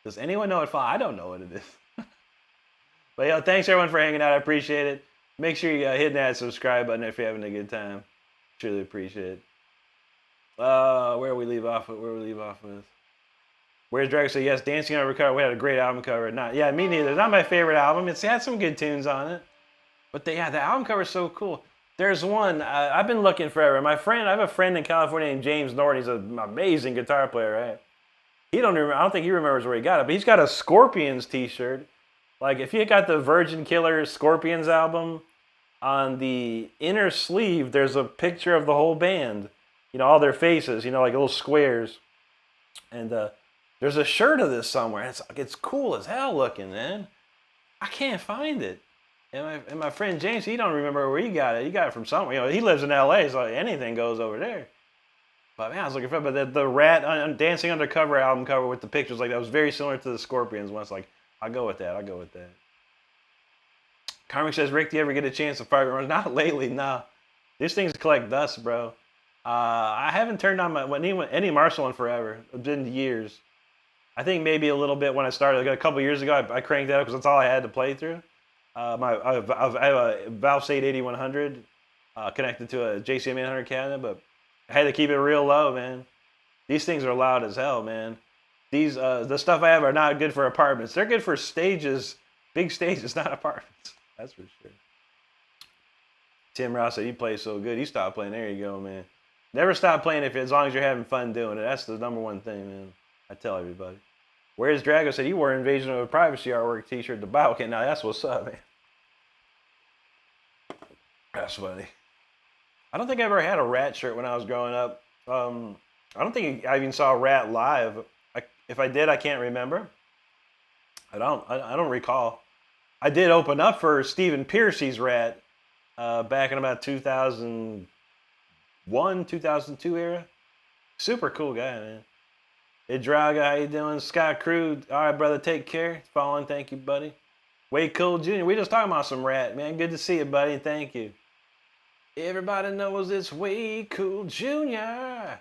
Does anyone know what Fallen? I don't know what it is. But yeah, thanks everyone for hanging out. I appreciate it. Make sure you hit that subscribe button if you're having a good time. Truly appreciate it. Where we leave off with? Where's Dragon say yes, Dancing on a Cover. We had a great album cover. Yeah, me neither. It's not my favorite album. It's had some good tunes on it. But the album cover is so cool. There's one, I've been looking forever. I have a friend in California named James Norton. He's an amazing guitar player, right? I don't think he remembers where he got it, but he's got a Scorpions t-shirt. Like, if you got the Virgin Killer Scorpions album, on the inner sleeve, there's a picture of the whole band. You know, all their faces, like little squares. And there's a shirt of this somewhere. It's cool as hell looking, man. I can't find it. And my friend James, he don't remember where he got it. He got it from somewhere. He lives in L.A., so anything goes over there. But man, I was looking for it. But the Rat Dancing Undercover album cover with the pictures, like that was very similar to the Scorpions one. It's like, I'll go with that. Karmic says, Rick, do you ever get a chance to fire runs? Not lately, nah. These things collect dust, bro. I haven't turned on any Marshall in forever. It's been years. I think maybe a little bit when I started. Like a couple years ago, I cranked that up because that's all I had to play through. I have a Valve-State 8100 connected to a JCM 800 cabinet, but I had to keep it real low, man. These things are loud as hell, man. The stuff I have are not good for apartments. They're good for stages, big stages, not apartments. That's for sure. Tim Ross said, he plays so good. He stopped playing. There you go, man. Never stop playing as long as you're having fun doing it. That's the number one thing, man. I tell everybody. Where's Drago said, he wore Invasion of Privacy artwork t-shirt to buy. Okay, now that's what's up, man. That's funny. I don't think I ever had a Rat shirt when I was growing up. I don't think I even saw Rat live. If I did, I can't remember. I don't recall. I did open up for Stephen Piercy's Rat back in about 2001, 2002 era. Super cool guy, man. Hey, Draga, how you doing? Scott Crew, all right, brother, take care. Fallen, thank you, buddy. Way Cool Jr., we just talking about some Rat, man. Good to see you, buddy, thank you. Everybody knows it's Way Cool Jr.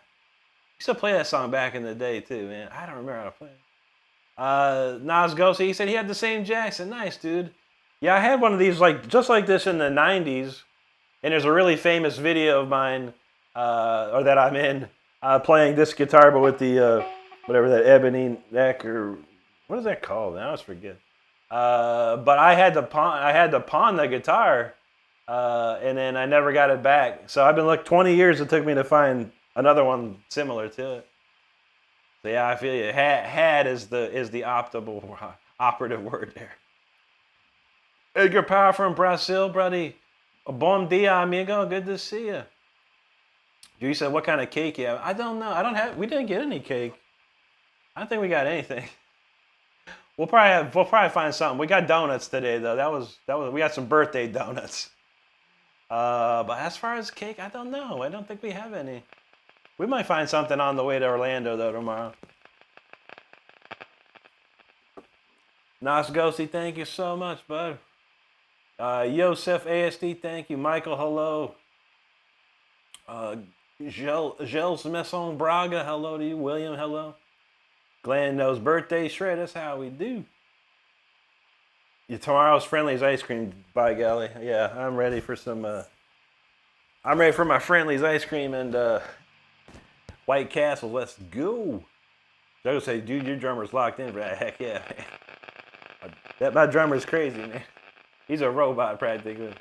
Used to play that song back in the day, too, man. I don't remember how to play it. Nas Ghosty, he said he had the same Jackson. Nice, dude. Yeah, I had one of these, just like this in the 90s, and there's a really famous video of mine, or that I'm in, playing this guitar, but with the... whatever that ebony neck or what is that called? I always forget. But I had to pawn the guitar, and then I never got it back. So I've been 20 years it took me to find another one similar to it. So yeah, I feel you. Had is the operative word there. Edgar Power from Brazil, buddy. Bom dia, amigo. Good to see you. You said what kind of cake you have? I don't know. We didn't get any cake. I don't think we got anything. We'll probably find something. We got donuts today though. That was we got some birthday donuts. But as far as cake, I don't know. I don't think we have any. We might find something on the way to Orlando though tomorrow. Nas Ghosty, thank you so much, bud. Yosef ASD, thank you. Michael, hello. Gels Messon Braga, hello to you. William, hello. Glenn knows birthday shred. That's how we do. Tomorrow's Friendly's ice cream. By golly, yeah, I'm ready for some. I'm ready for my Friendly's ice cream and White Castle. Let's go. Joe say, dude, your drummer's locked in, bro. Heck yeah, man. My drummer's crazy, man. He's a robot practically.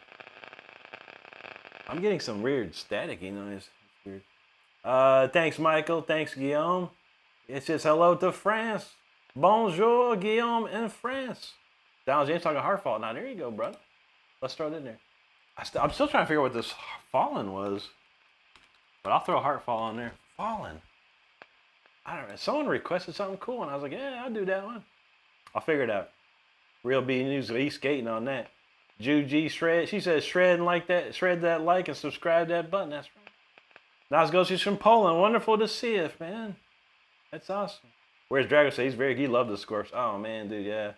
I'm getting some weird staticky noise. It's weird. Thanks, Michael. Thanks, Guillaume. It's just hello to France. Bonjour, Guillaume in France. Donald James talking heart fault. Now, there you go, brother. Let's throw it in there. I'm still trying to figure out what this Fallen was. But I'll throw Heartfall on there. Fallen. I don't know. Someone requested something cool, and I was like, yeah, I'll do that one. I'll figure it out. Real B News, he's skating on that. Juji Shred. She says shred and like that. Shred that like and subscribe that button. That's right. Nazgo, she's from Poland. Wonderful to see you, man. That's awesome. Where's Drago? Say he loved the Scorps. Oh man, dude, yeah.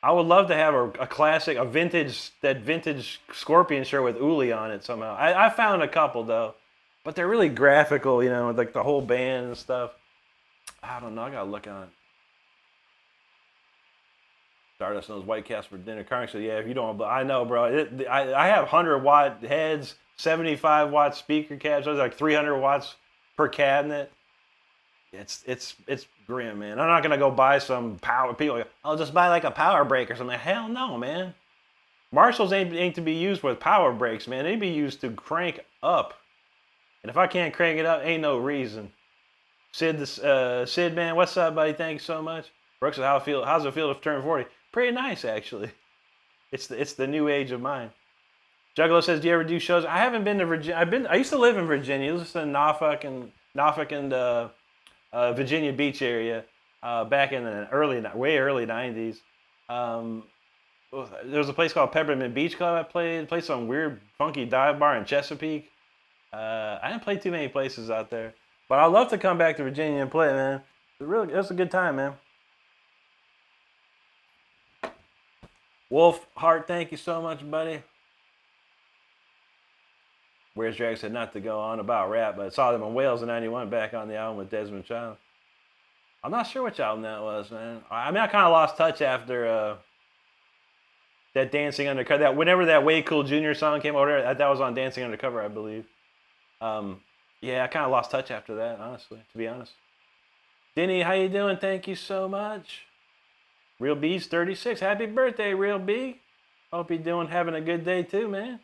I would love to have a classic, that vintage Scorpion shirt with Uli on it somehow. I found a couple though, but they're really graphical, you know, with like the whole band and stuff. I don't know. I gotta look on it. Stardust knows White Castle for dinner. Carney said, yeah, if you don't, I know, bro. I have 100-watt heads, 75-watt speaker cabs. There's like 300 watts per cabinet. It's grim, man. I'm not gonna go buy some power. People, I'll just buy like a power brake or something. Hell no, man. Marshalls ain't to be used with power brakes, man. They be used to crank up. And if I can't crank it up, ain't no reason. Sid, man, what's up, buddy? Thanks so much. Brooks, how's it feel to turn 40? Pretty nice, actually. It's the new age of mine. Juggalo says, do you ever do shows? I haven't been to Virginia. I used to live in Virginia. This is in Norfolk and Virginia Beach area back in the way early 90s. There was a place called Peppermint Beach Club I played some weird funky dive bar in Chesapeake. I didn't play too many places out there, but I'd love to come back to Virginia and play, man. It was a good time, man. Wolf Hart, thank you so much, buddy. Where's Drag said not to go on about rap, but I saw them in Wales in '91 back on the album with Desmond Child. I'm not sure which album that was, man. I mean, I kind of lost touch after that Dancing Undercover. Whenever that Way Cool Jr. song came over, that was on Dancing Undercover, I believe. Yeah, I kind of lost touch after that, honestly, to be honest. Denny, how you doing? Thank you so much. Real B's 36. Happy birthday, Real B. Hope you're having a good day too, man.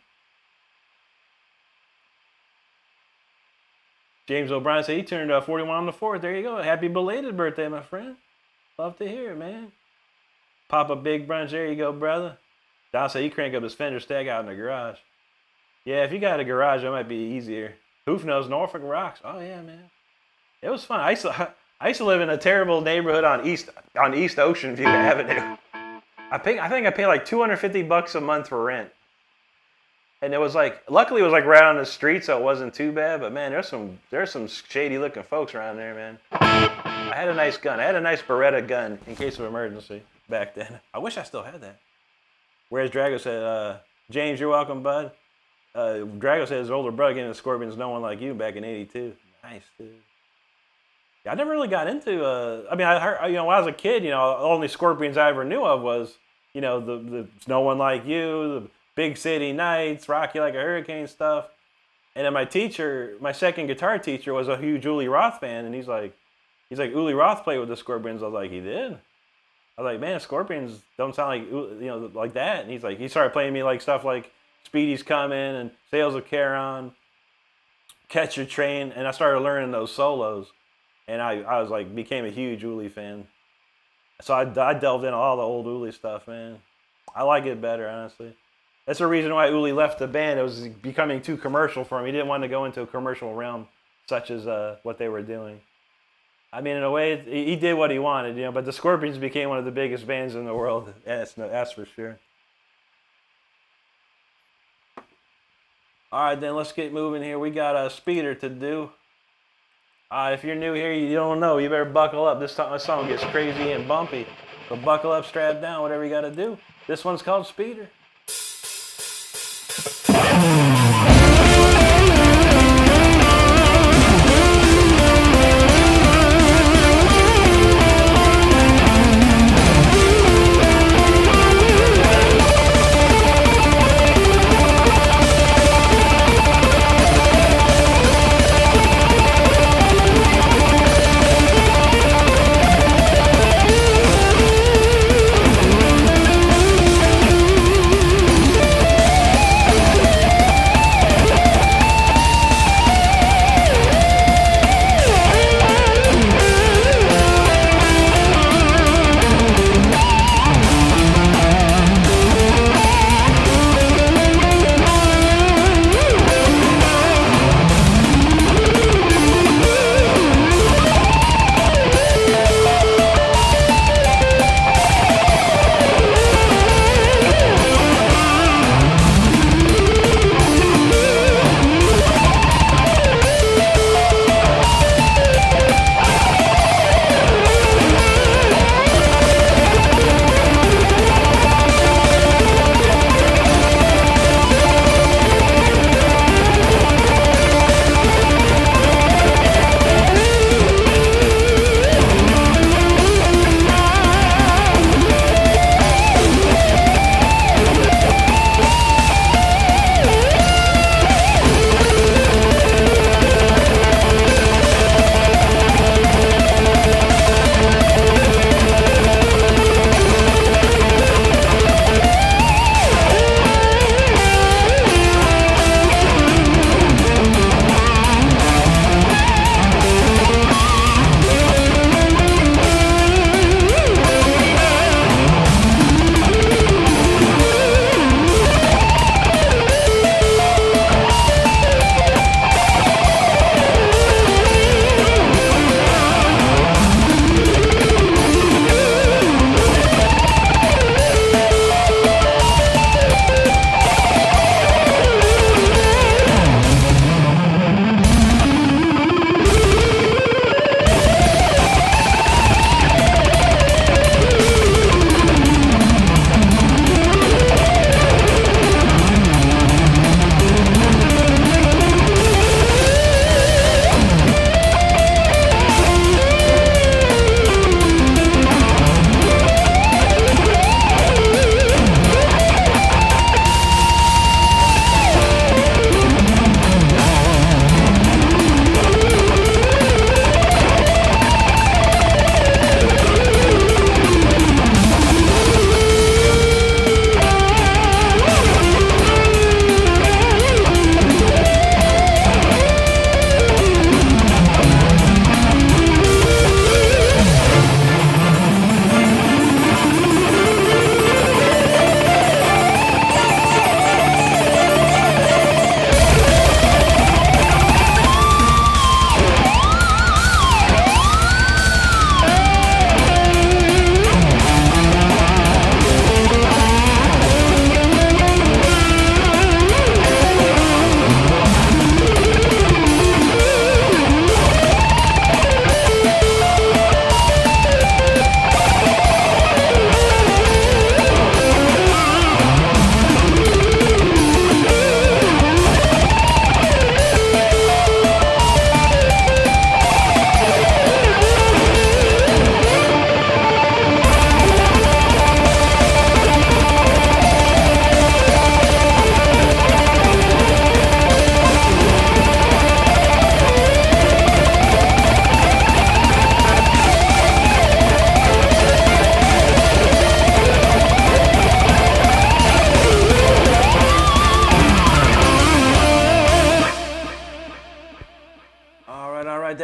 James O'Brien said he turned 41 on the 4th. There you go. Happy belated birthday, my friend. Love to hear it, man. Papa Big Brunch. There you go, brother. Don said he cranked up his fender stag out in the garage. Yeah, if you got a garage, that might be easier. Hoof Nose, Norfolk rocks. Oh, yeah, man. It was fun. I used to live in a terrible neighborhood on East Ocean View Avenue. I think I paid like $250 a month for rent. And it was like, luckily it was like right on the street, so it wasn't too bad. But man, there's some shady looking folks around there, man. I had a nice gun. I had a nice Beretta gun in case of emergency back then. I wish I still had that. Whereas Drago said, James, you're welcome, bud. Drago said his older brother getting the Scorpions, no one like you back in '82. Nice, dude. Yeah, I never really got into. I mean, I heard, when I was a kid, the only Scorpions I ever knew of was, the No One Like You, the Big City Nights, Rock You Like a Hurricane stuff. And then my second guitar teacher was a huge Uli Roth fan, and he's like, Uli Roth played with the Scorpions. I was like, he did? I was like, man, Scorpions don't sound like, like that. And he started playing me like stuff like Speedy's Coming and Sales of Charon, Catch Your Train, and I started learning those solos. And I was like, became a huge Uli fan. So I delved into all the old Uli stuff, man. I like it better, honestly. That's the reason why Uli left the band. It was becoming too commercial for him. He didn't want to go into a commercial realm such as what they were doing. I mean, in a way, he did what he wanted, but the Scorpions became one of the biggest bands in the world. That's for sure. All right, then let's get moving here. We got a speeder to do. If you're new here, you don't know, you better buckle up. This song gets crazy and bumpy. So buckle up, strap down, whatever you got to do. This one's called Speeder.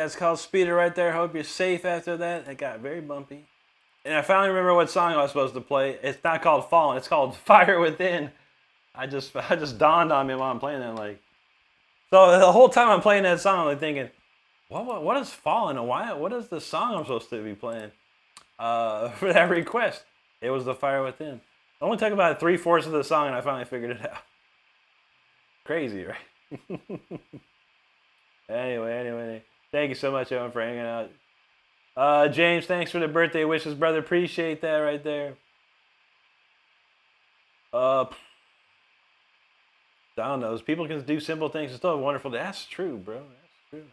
it's called Speeder right there. Hope you're safe after that. It got very bumpy. And I finally remember what song I was supposed to play. It's not called Fallen. It's called Fire Within. I just dawned on me while I'm playing that. Like, so the whole time I'm playing that song, I'm like thinking, what is Fallen and why? What is the song I'm supposed to be playing? For that request, it was the Fire Within. It only took about 3/4 of the song, and I finally figured it out. Crazy, right? Anyway, thank you so much, Owen, for hanging out. James, thanks for the birthday wishes, brother. Appreciate that right there. I don't know. People can do simple things and still have a wonderful day. That's true, bro. That's true.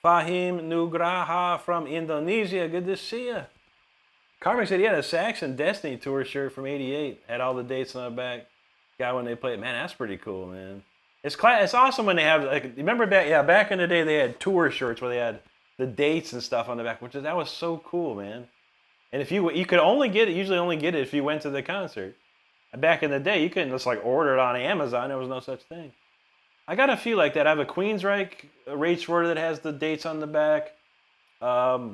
Fahim Nugraha from Indonesia. Good to see you. Carmen said he had a Saxon Destiny tour shirt from '88. Had all the dates on the back. Guy when they played. Man, that's pretty cool, man. It's awesome when they have, like, remember back in the day they had tour shirts where they had the dates and stuff on the back, that was so cool, man. And if you could usually only get it if you went to the concert. Back in the day, you couldn't just like order it on Amazon. There was no such thing. I got a few like that. I have a Queensryche rate sweater that has the dates on the back. I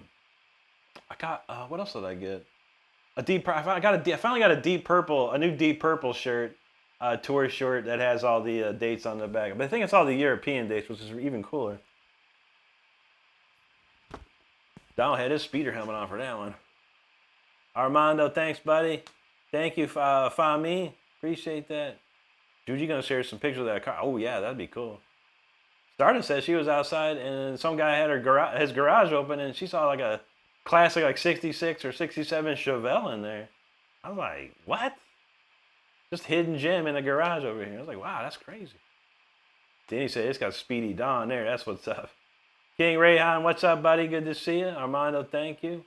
got what else did I get? I finally got a new Deep Purple shirt. Tour shirt that has all the dates on the back. But I think it's all the European dates, which is even cooler. Donald had his speeder helmet on for that one. Armando, thanks, buddy. Thank you, Fami. Appreciate that. Dude, you gonna share some pictures of that car? Oh yeah, that'd be cool. Stardust says she was outside and some guy had his garage open and she saw like a classic like 66 or 67 Chevelle in there. I was like, what? Just hidden gem in the garage over here. I was like, wow, that's crazy. Then he said, it's got Speedy Dawn there. That's what's up. King Rayhan, what's up, buddy? Good to see you. Armando, thank you.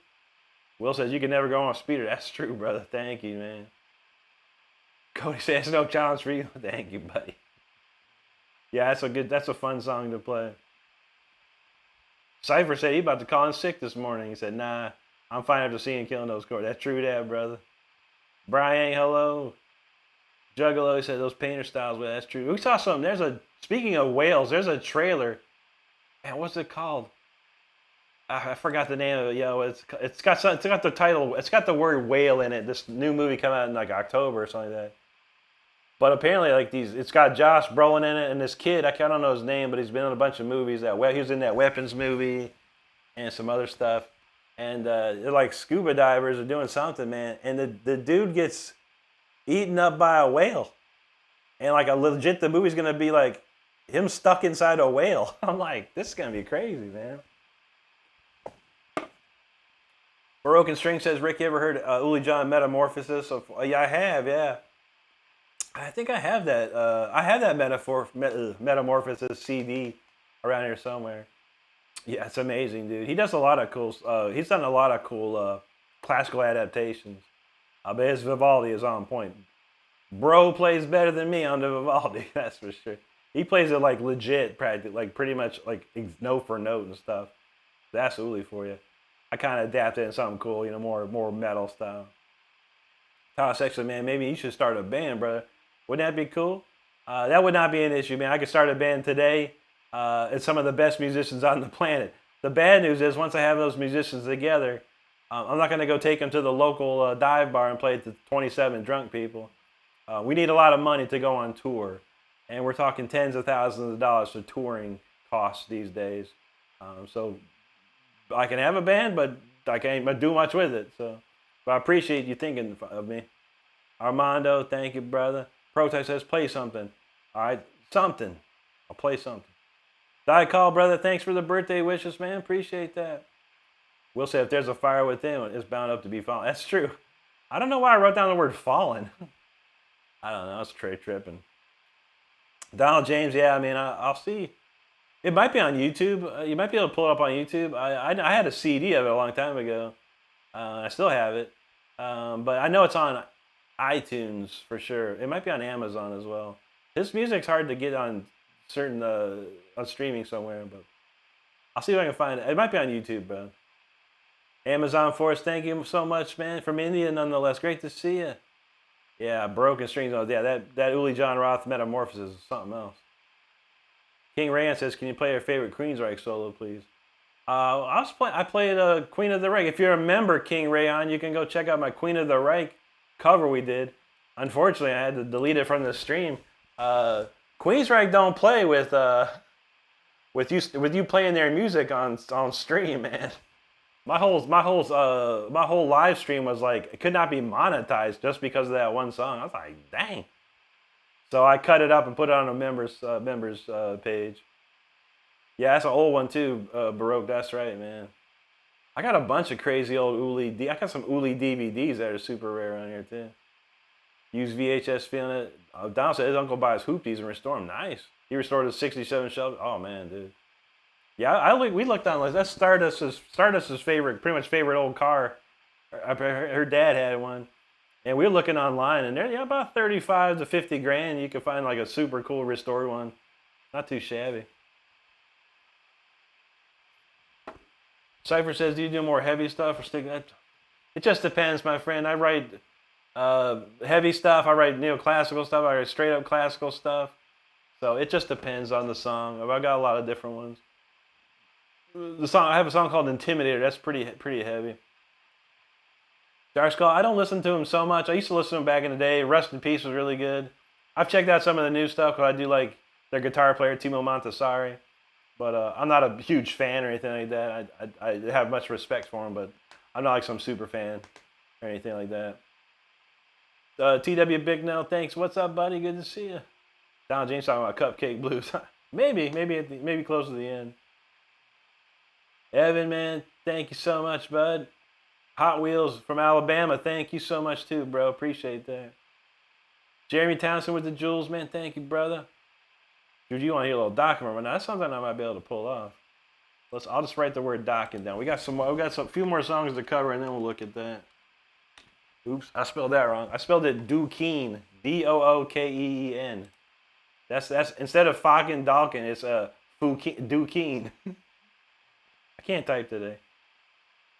Will says, you can never go on a speeder. That's true, brother. Thank you, man. Cody says, no challenge for you. Thank you, buddy. Yeah, that's a fun song to play. Cypher said he about to call in sick this morning. He said, nah, I'm fine after seeing Killing Those Chords. That's true, that, brother. Brian, hello. Juggalo said those painter styles, but that's true. We saw something. Speaking of whales, there's a trailer. Man, what's it called? I forgot the name of it. Yo, it's got the title. It's got the word whale in it. This new movie coming out in like October or something like that. But apparently, it's got Josh Brolin in it and this kid. I don't know his name, but he's been in a bunch of movies. He was in that Weapons movie and some other stuff. And they're like scuba divers or doing something, man. And the dude gets eaten up by a whale, and like the movie's gonna be like him stuck inside a whale. I'm like, this is gonna be crazy, man. Broken String says, Rick, you ever heard Uli John Metamorphosis? Yeah, I have. Yeah, I think I have that. I have that Metamorphosis CD around here somewhere. Yeah, it's amazing, dude. He does a lot of cool. He's done a lot of cool classical adaptations. But his Vivaldi is on point. Bro plays better than me on the Vivaldi, that's for sure. He plays it like legit, like pretty much like note for note and stuff. That's Uli for you. I kind of adapted in something cool, more metal style. Toss actually, man, maybe you should start a band, brother. Wouldn't that be cool? That would not be an issue, man. I could start a band today. It's some of the best musicians on the planet. The bad news is once I have those musicians together, I'm not going to go take them to the local dive bar and play to 27 drunk people. We need a lot of money to go on tour. And we're talking tens of thousands of dollars for touring costs these days. So I can have a band, but I can't do much with it. But I appreciate you thinking of me. Armando, thank you, brother. Protex says, play something. All right, something. I'll play something. Die Call, brother, thanks for the birthday wishes, man. Appreciate that. Will say if there's a fire within, it's bound up to be fallen. That's true. I don't know why I wrote down the word fallen. I don't know. It's tripping. Donald James, yeah, I mean, I'll see. It might be on YouTube. You might be able to pull it up on YouTube. I had a CD of it a long time ago. I still have it. But I know it's on iTunes for sure. It might be on Amazon as well. His music's hard to get on certain on streaming somewhere, but I'll see if I can find it. It might be on YouTube, bro. Amazon Force, thank you so much, man. From India, nonetheless. Great to see you. Yeah, Broken Strings. Oh, yeah, that Uli John Roth Metamorphosis is something else. King Rayan says, "Can you play your favorite Queensryche solo, please?" I played Queen of the Reich. If you're a member, King Rayan, you can go check out my Queen of the Reich cover we did. Unfortunately, I had to delete it from the stream. Queensryche don't play with you playing their music on stream, man. My whole live stream was like, it could not be monetized just because of that one song. I was like, dang. So I cut it up and put it on a members page. Yeah, that's an old one too, Baroque. That's right, man. I got a bunch of crazy old Uli. I got some Uli DVDs that are super rare on here too. Use VHS feeling it. Don said his uncle buys hoopties and restore them. Nice. He restored his '67 shelf. Oh man, dude. Yeah, we looked on. That's Stardust's favorite, pretty much favorite old car. Her dad had one, and we were looking online, and they're about 35 to 50 grand. You can find like a super cool restored one. Not too shabby. Cypher says, "Do you do more heavy stuff or stick?" It just depends, my friend. I write heavy stuff. I write neoclassical stuff. I write straight up classical stuff. So it just depends on the song. I got a lot of different ones. I have a song called Intimidator. That's pretty heavy. Dark Skull, I don't listen to him so much. I used to listen to him back in the day. Rest in Peace was really good. I've checked out some of the new stuff because I do like their guitar player, Timo Montessori. But I'm not a huge fan or anything like that. I have much respect for him, but I'm not like some super fan or anything like that. TW Big No, thanks. What's up, buddy? Good to see you. Donald James talking about Cupcake Blues. maybe close to the end. Evan, man, thank you so much, bud. Hot Wheels from Alabama, thank you so much too, bro. Appreciate that. Jeremy Townsend with the jewels, man. Thank you, brother. Dude, you want to hear a little document right now? That's something I might be able to pull off. I'll just write the word docket down. We got a few more songs to cover, and then we'll look at that. Oops, I spelled that wrong. I spelled it Dookeen, Dookeen. That's instead of fucking Dalkin, it's Dookeen. I can't type today.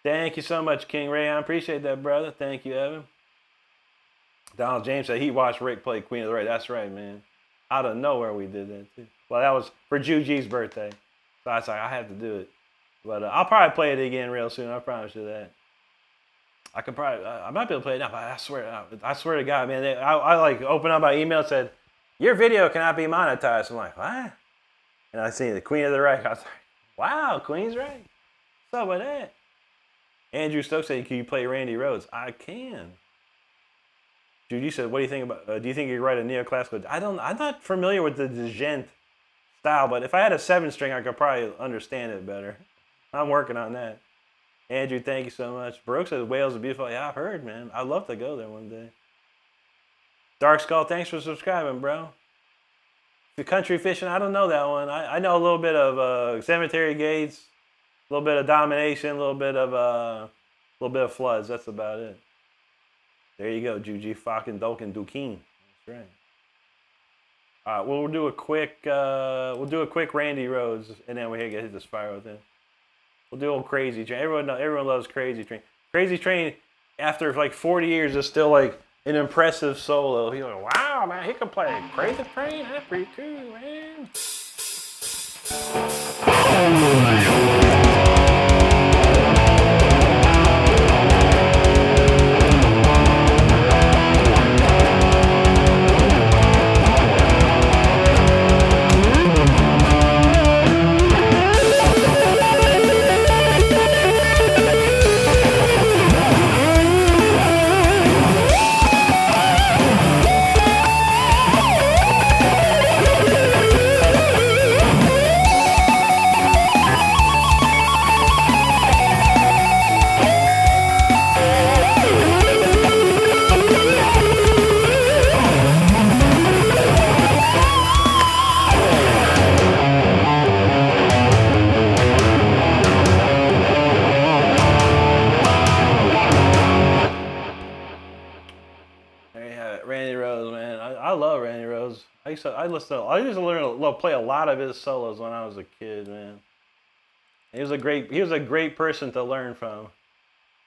Thank you so much, King Ray. I appreciate that, brother. Thank you, Evan. Donald James said he watched Rick play Queen of the Reich. That's right, man. Out of nowhere, we did that too. Well, that was for Juji's birthday, so I was like, I have to do it. But I'll probably play it again real soon. I promise you that. I might be able to play it now, but I swear to God, man. I like opened up my email and said, your video cannot be monetized. I'm like, what? And I see the Queen of the Reich. I was like, wow, Queen's Reich. What's up with that? Andrew Stokes said, can you play Randy Rhoads? I can. Dude, you said, what do you think about? Do you think you could write a neoclassical? I'm not familiar with the djent style, but if I had a 7-string, I could probably understand it better. I'm working on that. Andrew, thank you so much. Baroque says Wales is beautiful. Yeah, I've heard, man. I'd love to go there one day. Dark Skull, thanks for subscribing, bro. The country fishing, I don't know that one. I know a little bit of Cemetery Gates, a little bit of Domination, a little bit of Floods. That's about it. There you go, Juji fucking Dolkin Dukeen. That's right. All right, we'll do a quick Randy Rhoads, and then we can hit the spiral thing. We'll do old Crazy Train. Everyone loves Crazy Train. Crazy Train, after like 40 years, is still like an impressive solo. You're like, wow, man, he can play Crazy Train. That's pretty cool, man. I used to learn to play a lot of his solos when I was a kid, man. He was a great person to learn from.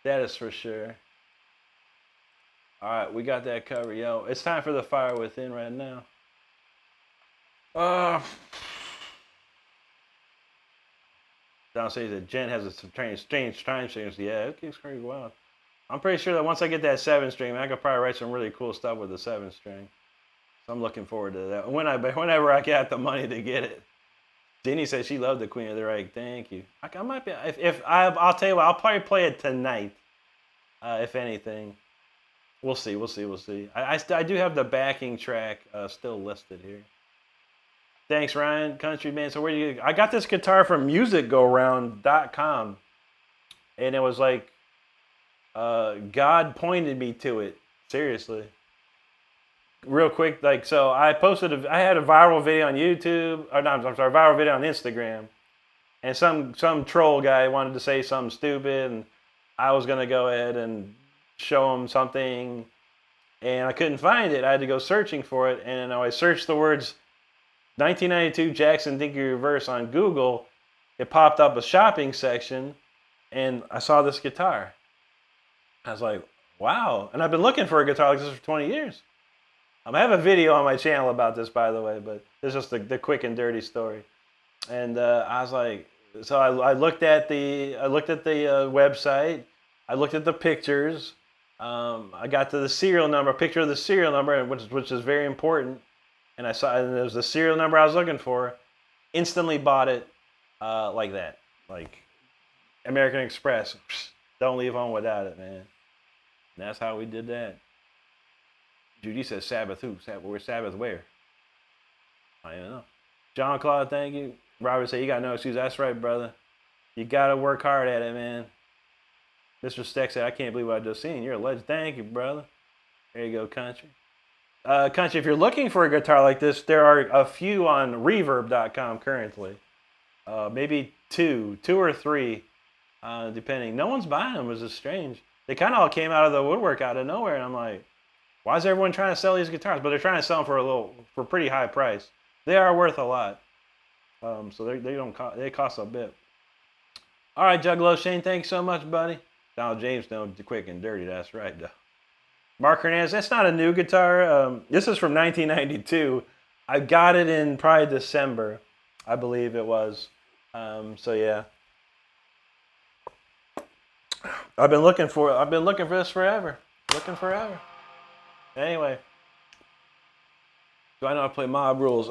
That is for sure. All right, we got that covered, yo. It's time for the Fire Within right now. Don says that Jen has a strange time series. Yeah, it gets pretty wild. I'm pretty sure that once I get that 7-string, I could probably write some really cool stuff with the 7-string. So I'm looking forward to that. Whenever I get the money to get it. Denny said she loved the Queen of the Rag. Thank you. I might be. I'll tell you what. I'll probably play it tonight. If anything, we'll see. I do have the backing track still listed here. Thanks, Ryan, Country Man. So I got this guitar from musicgoaround.com, and it was like God pointed me to it. Seriously. Real quick, I had a viral video on YouTube, viral video on Instagram, and some troll guy wanted to say something stupid, and I was gonna go ahead and show him something, and I couldn't find it. I had to go searching for it, and I searched the words 1992 Jackson Dinky Reverse on Google. It popped up a shopping section, and I saw this guitar. I was like, wow. And I've been looking for a guitar like this for 20 years. I have a video on my channel about this, by the way, but it's just the quick and dirty story. And I was like, so I looked at the website. I looked at the pictures. I got to the serial number, a picture of the serial number, which is very important. And there was the serial number I was looking for. Instantly bought it like that, like American Express. Don't leave home without it, man. And that's how we did that. Judy says Sabbath who? Where's Sabbath where? I don't know. John Claude, thank you. Robert said, you got no excuse. That's right, brother. You got to work hard at it, man. Mr. Steck said, I can't believe what I just seen. You're a legend. Thank you, brother. There you go, Country. Country, if you're looking for a guitar like this, there are a few on reverb.com currently. Maybe two or three, depending. No one's buying them, which is strange. They kind of all came out of the woodwork out of nowhere, and I'm like, why is everyone trying to sell these guitars? But they're trying to sell them for a pretty high price. They are worth a lot. So they cost a bit. All right, Juggalo Shane, thanks so much, buddy. Donald James knows quick and dirty. That's right, though. Mark Hernandez, that's not a new guitar. This is from 1992. I got it in probably December, I believe it was. So yeah. I've been looking for this forever. Anyway, do I know how to play Mob Rules?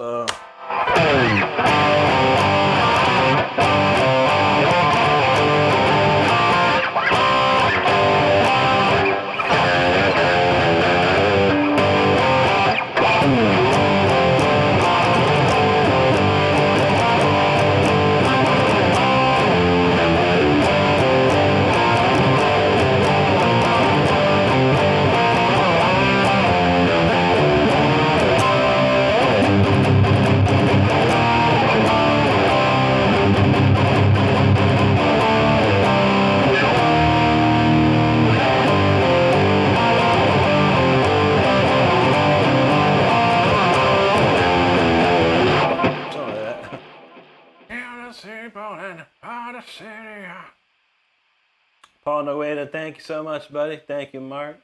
Paul Noeda, thank you so much, buddy. Thank you, Mark.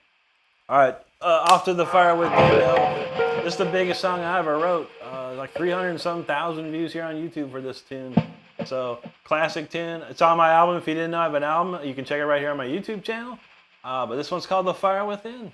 All right, off to the fire with Daniel. This is the biggest song I ever wrote. Like 300,000 views here on YouTube for this tune. So, classic tune. It's on my album. If you didn't know I have an album, you can check it right here on my YouTube channel. But this one's called The Fire Within.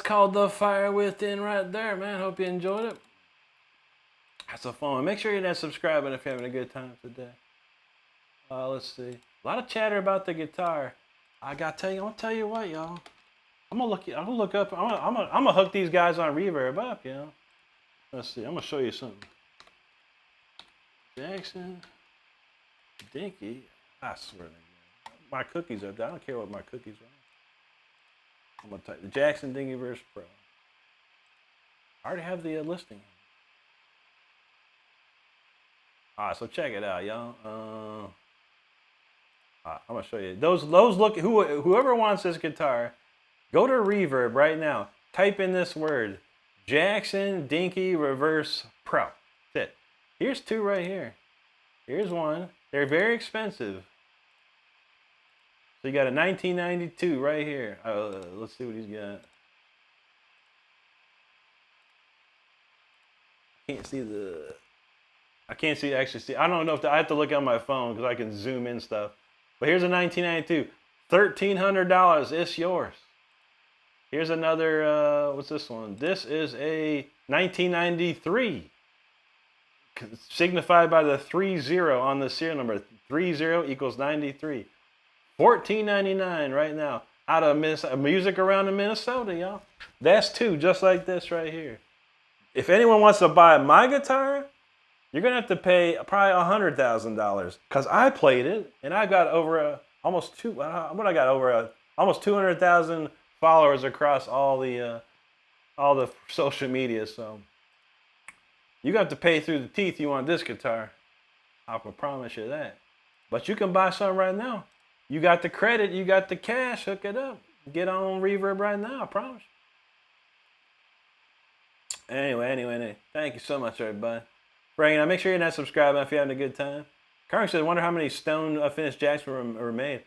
That's called The Fire Within right there, man. Hope you enjoyed it. That's a fun one. Make sure you're not subscribing if you're having a good time today. Let's see. A lot of chatter about the guitar. I'm gonna tell you what, y'all. I'm gonna look up. I'm gonna hook these guys on Reverb up, you know. Let's see. I'm gonna show you something. Jackson, Dinky. I swear to God, my cookies are. I don't care what my cookies are. I'm gonna type the Jackson Dinky Verse Pro. I already have the listing. All right, so check it out, y'all. I'm gonna show you those whoever wants this guitar, go to Reverb right now. Type in this word, Jackson Dinky Reverse Pro. That's it. Here's two right here. Here's one. They're very expensive. So you got a 1992 right here. Let's see what he's got. I can't see. I don't know if I have to look on my phone because I can zoom in stuff. But here's a 1992, $1,300. It's yours. Here's another. What's this one? This is a 1993, signified by the 30 on the serial number. 30 equals 93. $14.99 right now out of Minnesota. Music around in Minnesota, y'all. That's two just like this right here. If anyone wants to buy my guitar, you're gonna have to pay probably $100,000 because I played it and I got over almost 200,000 followers across all the social media. So you have to pay through the teeth. You want this guitar? I can promise you that. But you can buy some right now. You got the credit, you got the cash. Hook it up. Get on Reverb right now. I promise. Anyway. Thank you so much, everybody. Bring it on. Make sure you're not subscribing if you're having a good time. Carmen says, I wonder how many stone finished jacks were made.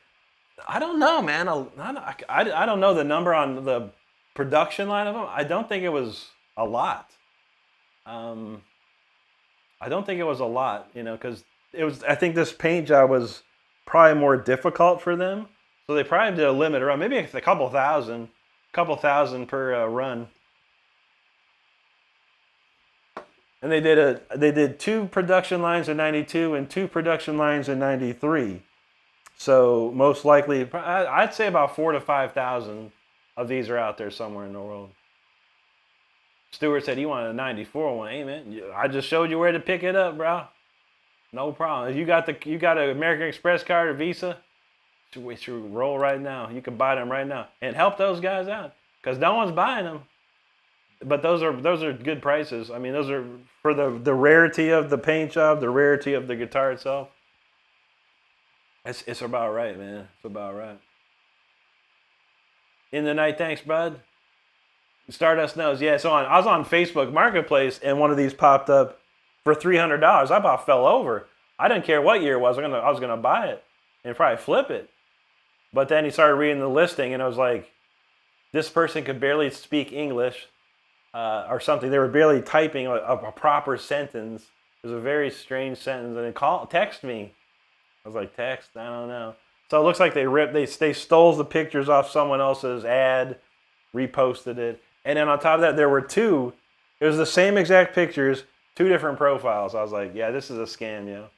I don't know, man. I don't know the number on the production line of them. I don't think it was a lot. I don't think it was a lot, you know, because I think this paint job was probably more difficult for them. So they probably did a limited run, maybe a couple thousand per run. And they did 2 production lines in 92 and 2 production lines in 93. So most likely, I'd say about 4,000 to 5,000 of these are out there somewhere in the world. Stewart said he wanted a 94 one. Hey man, I just showed you where to pick it up, bro. No problem. You got an American Express card or Visa? We should roll right now. You can buy them right now and help those guys out because no one's buying them. But those are good prices. I mean, those are for the rarity of the paint job, the rarity of the guitar itself. It's about right, man. It's about right. In the night, thanks, bud. Stardust knows. Yeah, so I was on Facebook Marketplace and one of these popped up for $300. I about fell over. I didn't care what year it was. I was gonna buy it and probably flip it. But then he started reading the listing and I was like, this person could barely speak English. Or something. They were barely typing a proper sentence. It was a very strange sentence. And they text me. I was like, text? I don't know. So it looks like they stole the pictures off someone else's ad, reposted it. And then on top of that, there were 2. It was the same exact pictures, 2 different profiles. I was like, yeah, this is a scam, yo.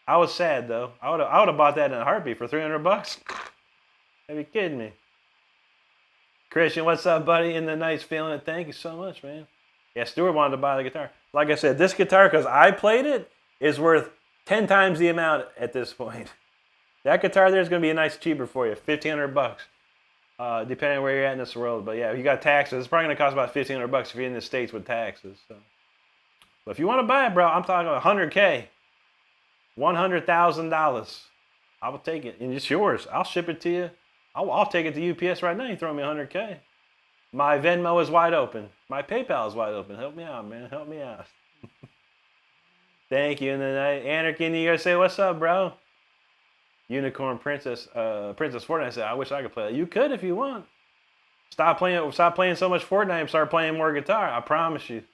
I was sad, though. I would have bought that in a heartbeat for $300. Are you kidding me? Christian, what's up, buddy? In the night's feeling it. Thank you so much, man. Yeah, Stuart wanted to buy the guitar. Like I said, this guitar, because I played it, is worth 10 times the amount at this point. That guitar there is going to be a nice cheaper for you, $1,500, depending on where you're at in this world. But yeah, if you got taxes, it's probably going to cost about $1,500 if you're in the States with taxes. So. But if you want to buy it, bro, I'm talking $100K, $100,000. I will take it, and it's yours. I'll ship it to you. I'll take it to UPS right now. You throw me $100K. My Venmo is wide open. My PayPal is wide open. Help me out, man. Help me out. Thank you. And then Anarchy in the USA, what's up, bro? Unicorn Princess Fortnite said, I wish I could play that. You could if you want. Stop playing so much Fortnite and start playing more guitar. I promise you.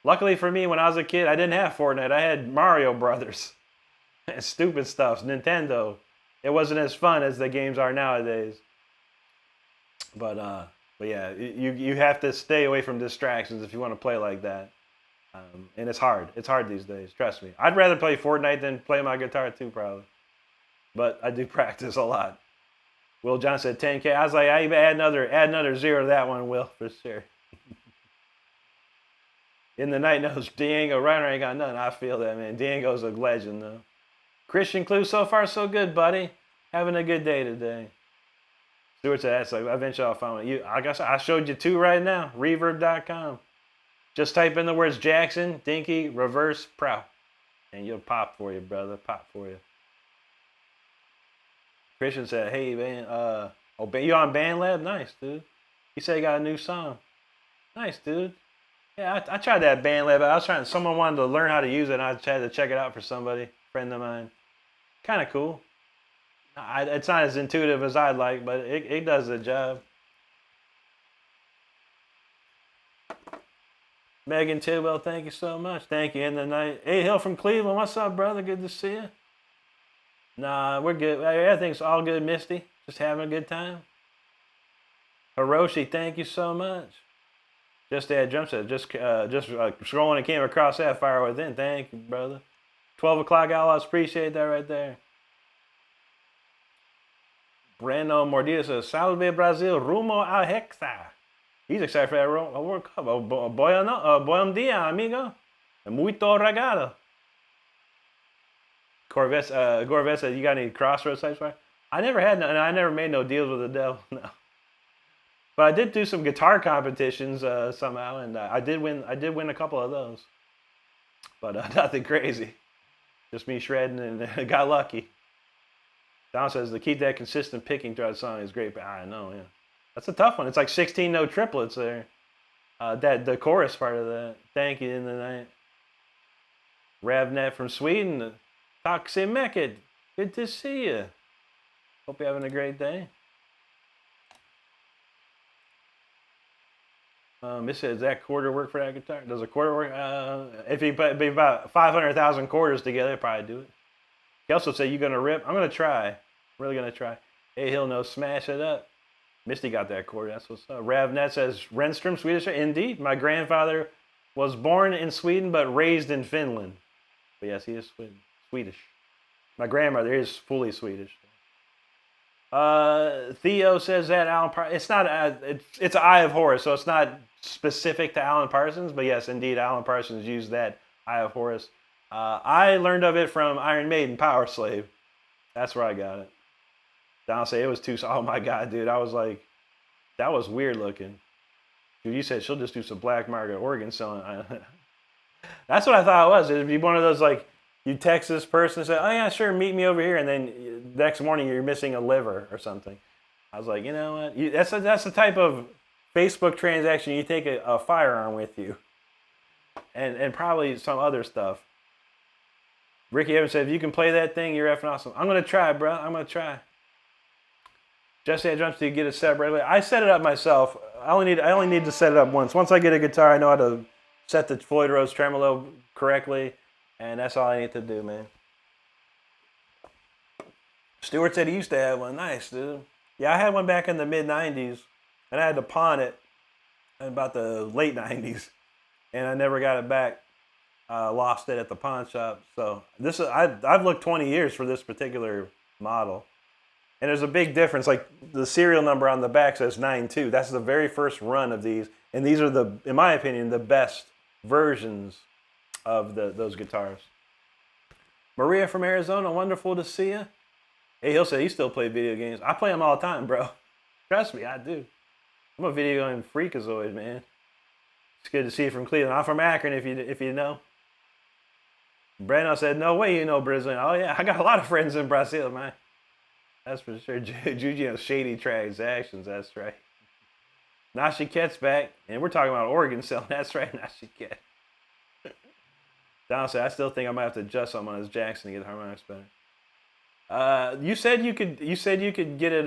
Luckily for me, when I was a kid, I didn't have Fortnite. I had Mario Brothers. Stupid stuff. Nintendo. It wasn't as fun as the games are nowadays. But But yeah, you have to stay away from distractions if you want to play like that. And it's hard. It's hard these days. Trust me. I'd rather play Fortnite than play my guitar too, probably. But I do practice a lot. Will John said 10K. I was like, I add another zero to that one, Will, for sure. In the night knows Diego Reiner ain't got nothing. I feel that, man. Diego's a legend, though. Christian Clue, so far so good, buddy. Having a good day today. Stuart said that's like eventually I'll find you. I guess I showed you two right now. Reverb.com. Just type in the words Jackson, Dinky, Reverse, Prow, and you'll pop for you, brother. Pop for you. Christian said, "Hey man, you on BandLab? Nice, dude. He said he got a new song. Nice, dude. Yeah, I tried that BandLab. I was trying. Someone wanted to learn how to use it, and I tried to check it out for somebody, friend of mine. Kind of cool. It's not as intuitive as I'd like, but it does the job." Megan Tidwell, thank you so much. Thank you. In the night. Hey, Hill from Cleveland. What's up, brother? Good to see you. Nah, we're good. Everything's all good, Misty. Just having a good time. Hiroshi, thank you so much. Just that jump set. Just scrolling and came across that Fire Within. Thank you, brother. 12 o'clock Outlaws. Appreciate that right there. Breno Mordida says, Salve Brazil, rumo a Hexa. He's excited for that World Cup. Bom dia, amigo. Muito obrigado. Corvette said, you got any Crossroads types? I never had, and I never made no deals with the devil. No. But I did do some guitar competitions somehow, and I did win a couple of those. But nothing crazy. Just me shredding and got lucky. Don says to keep that consistent picking throughout the song is great. But I know, yeah. That's a tough one. It's like 16 note triplets there. The chorus part of that. Thank you in the night. Ravnet from Sweden. Taximeket. Good to see you. Hope you're having a great day. This says, does that quarter work for that guitar? Does a quarter work? If you put about 500,000 quarters together, I'd probably do it. He also said, you going to rip? I'm going to try. I'm really going to try. Hey, Hill, no, smash it up. Misty got that quarter. That's what's up. Ravnet says, Renstrom, Swedish. Indeed. My grandfather was born in Sweden, but raised in Finland. But yes, he is Swedish. My grandmother is fully Swedish. Theo says that Alan Parsons. It's not. It's Eye of Horus, so it's not specific to Alan Parsons. But yes, indeed, Alan Parsons used that Eye of Horus. I learned of it from Iron Maiden, Power Slave. That's where I got it. Don say it was too. Oh my God, dude! I was like, that was weird looking. Dude, you said she'll just do some black market organ selling. That's what I thought it was. It'd be one of those like. You text this person and say, oh yeah, sure, meet me over here. And then next morning you're missing a liver or something. I was like, you know what? That's the type of Facebook transaction you take a firearm with you. And probably some other stuff. Ricky Evans said, if you can play that thing, you're effing awesome. I'm going to try, bro. I'm going to try. Jesse at Drums to get it set right away. I set it up myself. I only need to set it up once. Once I get a guitar, I know how to set the Floyd Rose tremolo correctly. And that's all I need to do, man. Stewart said he used to have one. Nice, dude. Yeah, I had one back in the mid-'90s, and I had to pawn it in about the late 90s, and I never got it back. Lost it at the pawn shop. So I've looked 20 years for this particular model, and there's a big difference. Like the serial number on the back says 92. That's the very first run of these, and these are in my opinion, the best versions of those guitars. Maria from Arizona, wonderful to see you. Hey, he'll say he still plays video games. I play them all the time, bro. Trust me, I do. I'm a video game freakazoid, man. It's good to see you from Cleveland. I'm from Akron, if you know. Breno said, no way you know Brazil. Oh yeah, I got a lot of friends in Brazil, man. That's for sure. Juju shady transactions, that's right. Nashiket's back, and we're talking about organ selling. That's right, Nashiket. Don said, I still think I might have to adjust something on his Jackson to get harmonics better. You said you could get it.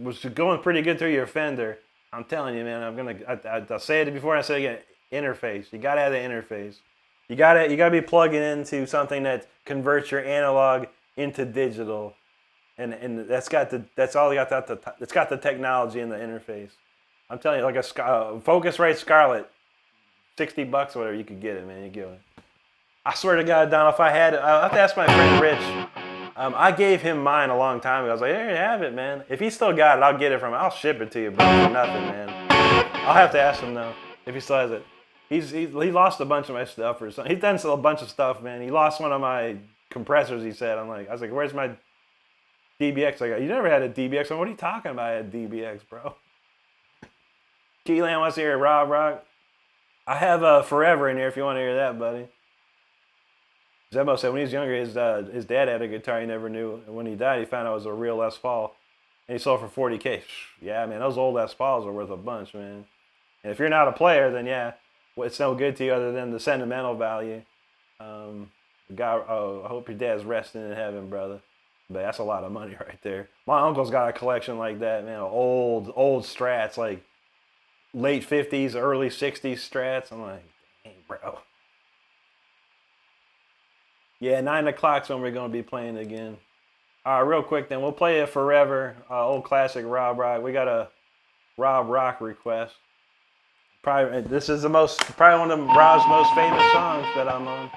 Was going pretty good through your Fender. I'm telling you, man. I'll say it before and I say it again. Interface. You gotta have the interface. You gotta be plugging into something that converts your analog into digital, and it's got the technology in the interface. I'm telling you, like a Focusrite Scarlett, $60 or whatever, you could get it, man. You get it. I swear to God, Don, if I had it, I'll have to ask my friend Rich. I gave him mine a long time ago. I was like, here you have it, man. If he still got it, I'll get it from him. I'll ship it to you, bro, for nothing, man. I'll have to ask him, though, if he still has it. He lost a bunch of my stuff or something. He's done a bunch of stuff, man. He lost one of my compressors, he said. I was like, where's my DBX? Like, you never had a DBX. What are you talking about? I had DBX, bro. Keyland wants to hear Rob Rock. I have Forever in here if you want to hear that, buddy. Zebo said when he was younger, his dad had a guitar he never knew. And when he died, he found out it was a real Les Paul. And he sold for $40K. Yeah, man, those old Les Pauls are worth a bunch, man. And if you're not a player, then yeah, it's no good to you other than the sentimental value. God, I hope your dad's resting in heaven, brother. But that's a lot of money right there. My uncle's got a collection like that, man. Old Strats, like late 50s, early 60s Strats. I'm like, dang, bro. Yeah, 9 o'clock's when we're going to be playing again. All right, real quick then. We'll play it Forever, old classic Rob Rock. We got a Rob Rock request. Probably, this is probably one of Rob's most famous songs that I'm on.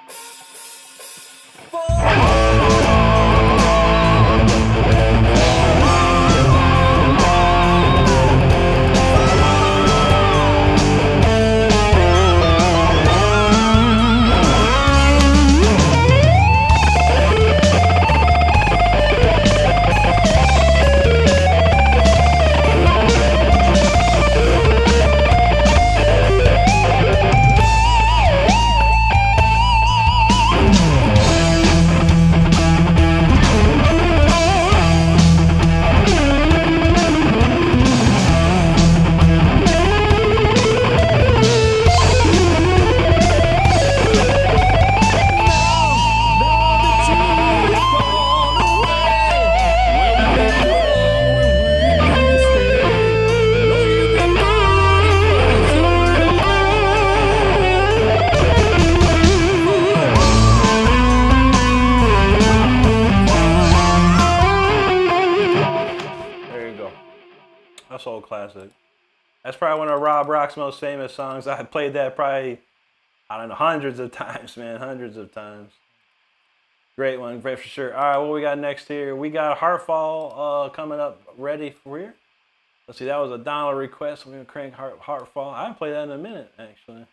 That's old classic. That's probably one of Rob Rock's most famous songs. I played that probably, I don't know, hundreds of times, man. Hundreds of times. Great one, great for sure. All right, what we got next here? We got Heartfall coming up ready for here. Let's see, that was a Donald request. We're going to crank Heartfall. I haven't played that in a minute, actually.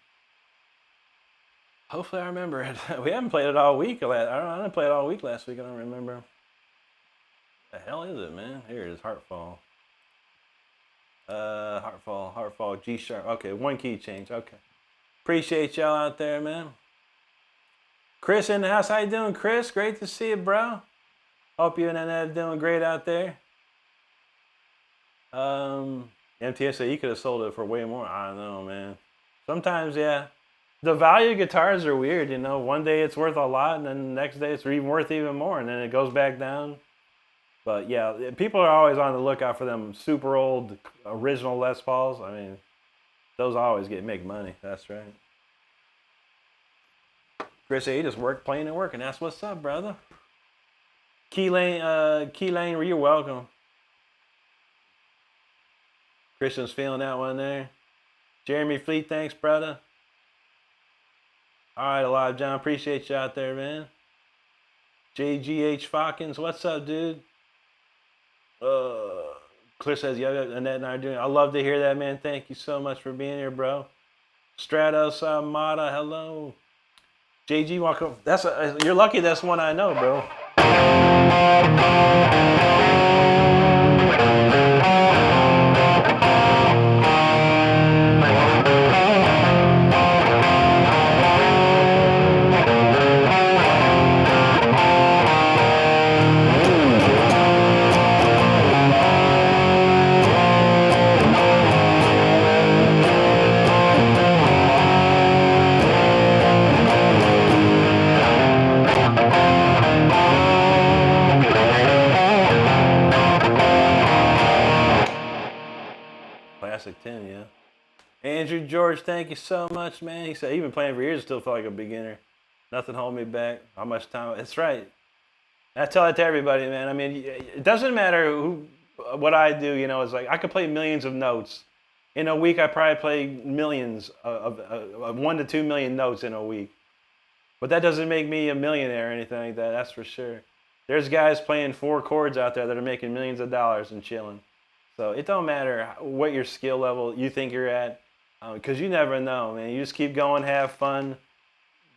Hopefully I remember it. We haven't played it all week. I didn't play it all week last week. I don't remember. The hell is it, man? Here it is, Heartfall. Heartfall, G sharp. Okay, one key change. Okay. Appreciate y'all out there, man. Chris in the house. How you doing, Chris? Great to see you, bro. Hope you and Annette doing great out there. MTS said you could have sold it for way more. I don't know, man. Sometimes, yeah. The value of guitars are weird, you know. One day it's worth a lot, and then the next day it's worth even more, and then it goes back down. But yeah, people are always on the lookout for them super old original Les Pauls. I mean, those always make money. That's right. Chris, you just playing and working. That's what's up, brother. Key Lane, you're welcome. Christian's feeling that one there. Jeremy Fleet, thanks, brother. All right, Alive John, appreciate you out there, man. JGH Falcons, what's up, dude? Claire says, yeah, Annette and I are doing. I love to hear that, man. Thank you so much for being here, bro. Stratos Mata, hello. JG, welcome. You're lucky that's one I know, bro. Classic 10, yeah. Andrew George, thank you so much, man. He said, even playing for years, still feel like a beginner. Nothing holding me back. How much time? That's right. I tell that to everybody, man. I mean, it doesn't matter what I do, you know. It's like I could play millions of notes, In a week, I probably play millions of 1 to 2 million notes in a week. But that doesn't make me a millionaire or anything like that. That's for sure. There's guys playing 4 chords out there that are making millions of dollars and chilling. So it don't matter what your skill level you think you're at, because you never know, man. You just keep going, have fun,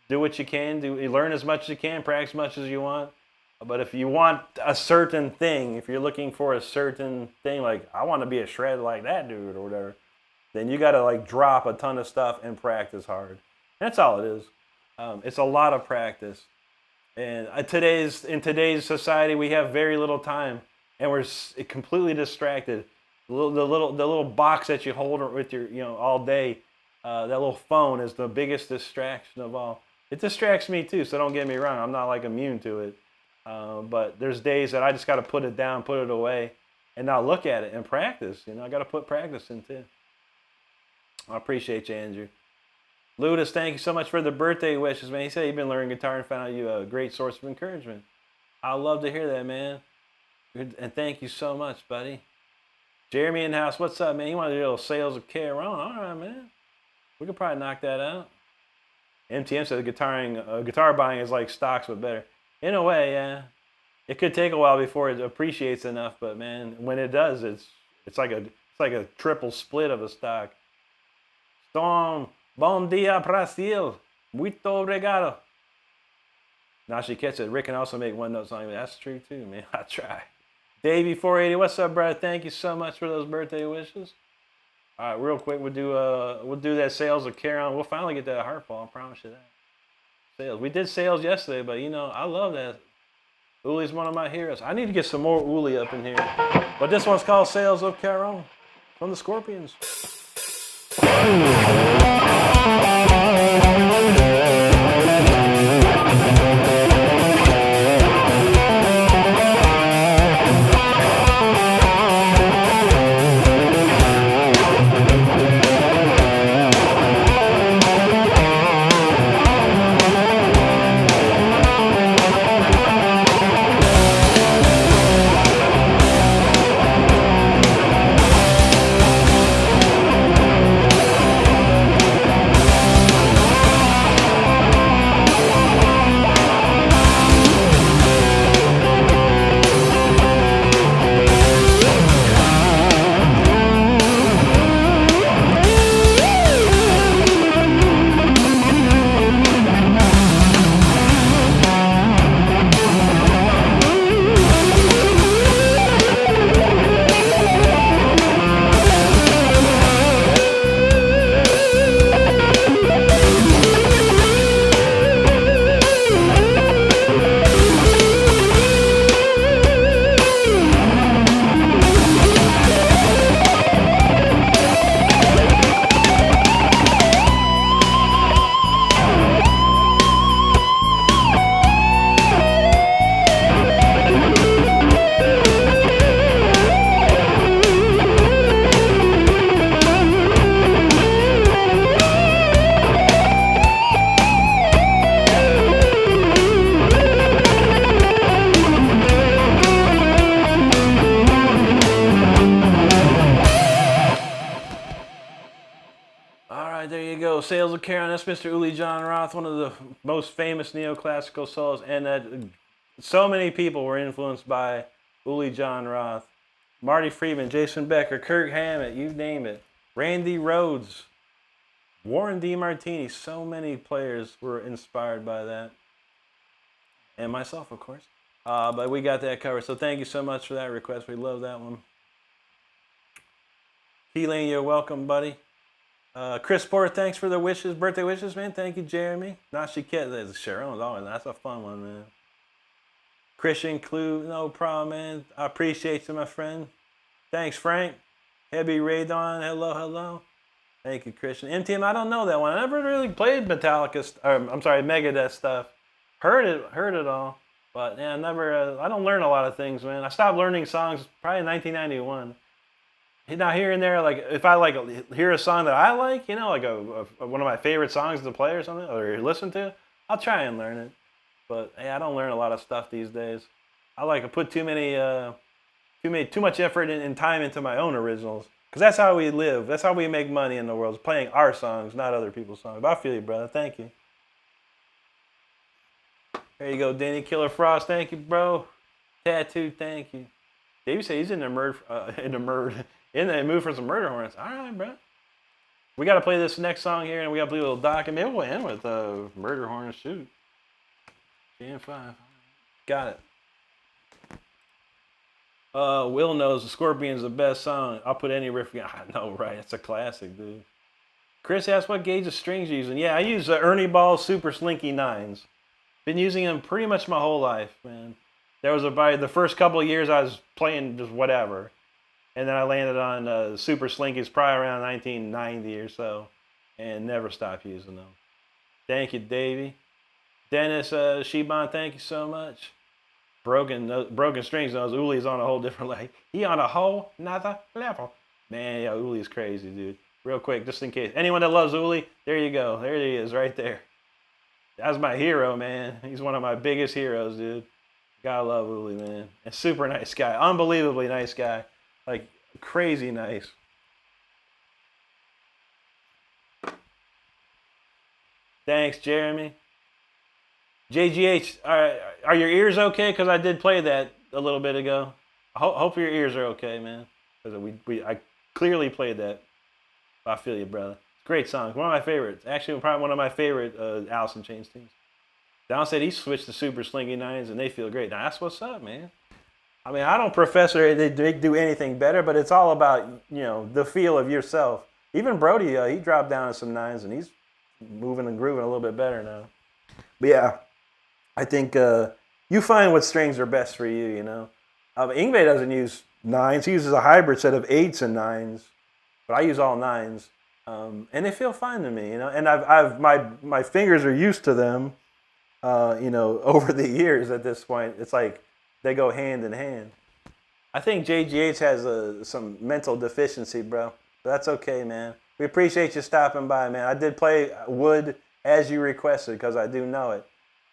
do what you can, you learn as much as you can, practice as much as you want. But if you want a certain thing, if you're looking for a certain thing, like I want to be a shred like that dude or whatever, then you got to like drop a ton of stuff and practice hard. That's all it is. It's a lot of practice. And in today's society, we have very little time, and we're completely distracted. The little box that you hold with your all day, that little phone is the biggest distraction of all. It distracts me too, so don't get me wrong. I'm not like immune to it, but there's days that I just got to put it down, put it away, and not look at it and practice. I got to put practice in too. I appreciate you, Andrew. Ludus, thank you so much for the birthday wishes, man. He said you've been learning guitar and found out you a great source of encouragement. I love to hear that, man. And thank you so much, buddy. Jeremy in the house, what's up, man? You want to do a little sales of care on? All right, man. We could probably knock that out. MTM said guitar buying is like stocks, but better. In a way, yeah. It could take a while before it appreciates enough, but man, when it does, it's like a triple split of a stock. Storm. Bom dia, Brasil. Muito obrigado. Now she gets it. Rick can also make one note song. That's true too, man. I try. Davey480, what's up, brother? Thank you so much for those birthday wishes. All right, real quick, we'll do that sales of Caron. We'll finally get that heartful. I promise you that. Sales. We did sales yesterday, but I love that. Uli's one of my heroes. I need to get some more Uli up in here. But this one's called Sales of Caron from the Scorpions. Sales of Caron, that's Mr. Uli John Roth, one of the most famous neoclassical solos, and that so many people were influenced by Uli John Roth. Marty Friedman, Jason Becker, Kirk Hammett, you name it. Randy Rhoads, Warren DeMartini, so many players were inspired by that. And myself, of course. But we got that covered, so thank you so much for that request. We love that one. Keelan, you're welcome, buddy. Chris Porter, thanks for the wishes, birthday wishes, man. Thank you, Jeremy. Nashiket, Sharon's always, that's a fun one, man. Christian Clue, no problem, man. I appreciate you, my friend. Thanks, Frank. Heavy Radon, hello. Thank you, Christian. MTM, I don't know that one. I never really played Megadeth stuff. Heard it all. But yeah, I don't learn a lot of things, man. I stopped learning songs probably in 1991. Now here and there, like if I hear a song that I like, like one of my favorite songs to play or something, or listen to, I'll try and learn it. But I don't learn a lot of stuff these days. I put too much effort and time into my own originals. Because that's how we live. That's how we make money in the world, is playing our songs, not other people's songs. But I feel you, brother. Thank you. There you go, Danny Killer Frost. Thank you, bro. Tattoo, thank you. Davey said he's in the mood for some murder hornets. All right, bro. We got to play this next song here, and we got to play a little doc, and maybe we'll end with murder hornets. Shoot. Jan 5. Got it. Will knows the Scorpion's the best song. I'll put any riff. I know, right? It's a classic, dude. Chris asked what gauge of strings you using. Yeah, I use the Ernie Ball Super Slinky 9s. Been using them pretty much my whole life, man. There was the first couple of years I was playing just whatever. And then I landed on Super Slinkies probably around 1990 or so. And never stopped using them. Thank you, Davey. Dennis Shebon, thank you so much. Broken Strings knows Uli's on a whole different level. He on a whole nother level. Man, yeah, Uli's crazy, dude. Real quick, just in case. Anyone that loves Uli, there you go. There he is, right there. That's my hero, man. He's one of my biggest heroes, dude. Gotta love Uli, man. And super nice guy. Unbelievably nice guy. Like, crazy nice. Thanks, Jeremy. JGH, are your ears okay? Because I did play that a little bit ago. Hope your ears are okay, man. Because I clearly played that. I feel you, brother. Great song. One of my favorites. Actually, probably one of my favorite Alice in Chains tunes. Don said he switched to Super Slinky 9s and they feel great. Now, that's what's up, man. I mean, I don't profess they do anything better, but it's all about, the feel of yourself. Even Brody, he dropped down to some 9s and he's moving and grooving a little bit better now. But yeah, I think you find what strings are best for you, Yngwie doesn't use 9s. He uses a hybrid set of 8s and 9s, but I use all 9s. And they feel fine to me, And my fingers are used to them, over the years. At this point, it's like they go hand in hand. I think JGH has some mental deficiency, bro. But that's okay, man. We appreciate you stopping by, man. I did play Wood as you requested because I do know it,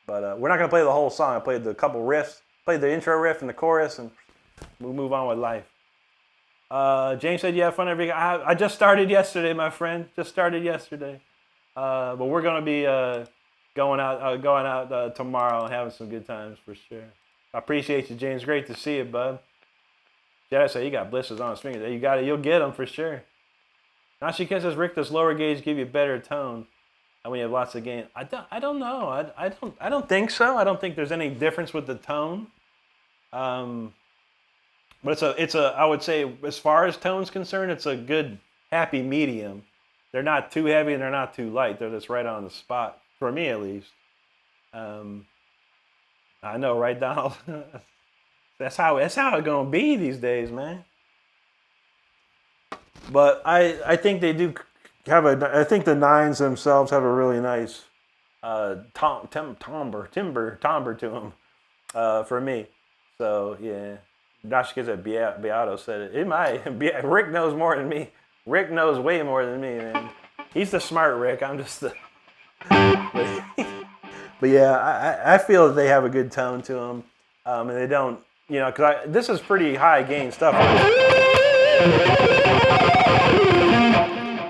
but we're not gonna play the whole song. I played the couple riffs, played the intro riff and the chorus, and we'll move on with life. James said you have fun every. I just started yesterday, my friend. Just started yesterday. But we're gonna be going out tomorrow and having some good times for sure. I appreciate you, James. Great to see you, bud. Jedi said you got blisters on his fingers. You got it. You'll get them for sure. Nashika says Rick, does lower gauge give you better tone? And when you have lots of gain, I don't know. I don't think so. I don't think there's any difference with the tone. But it's a I would say as far as tone's concerned, it's a good happy medium. They're not too heavy and they're not too light. They're just right on the spot for me at least. I know, right, Donald? That's how it's gonna be these days, man. But I think they do have I think the 9s themselves have a really nice timbre to them for me. So yeah. Nashika said Beato said it. It might. Rick knows more than me. Rick knows way more than me, man. He's the smart Rick. I'm just the. But yeah, I feel that they have a good tone to them, and they don't, because this is pretty high gain stuff.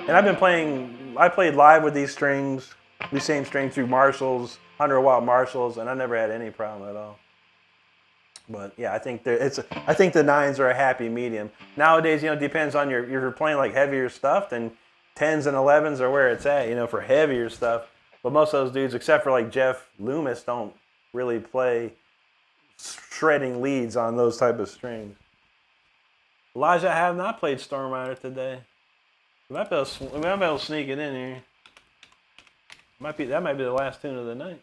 And I've been playing. I played live with these strings, these same strings through Marshalls, 100-watt Marshalls, and I never had any problem at all. But yeah, I think the 9s are a happy medium. Nowadays, it depends on if you're playing like heavier stuff, then 10s and 11s are where it's at, for heavier stuff. But most of those dudes, except for like Jeff Loomis, don't really play shredding leads on those type of strings. Elijah, I have not played Storm Rider today. We might be able to sneak it in here. That might be the last tune of the night.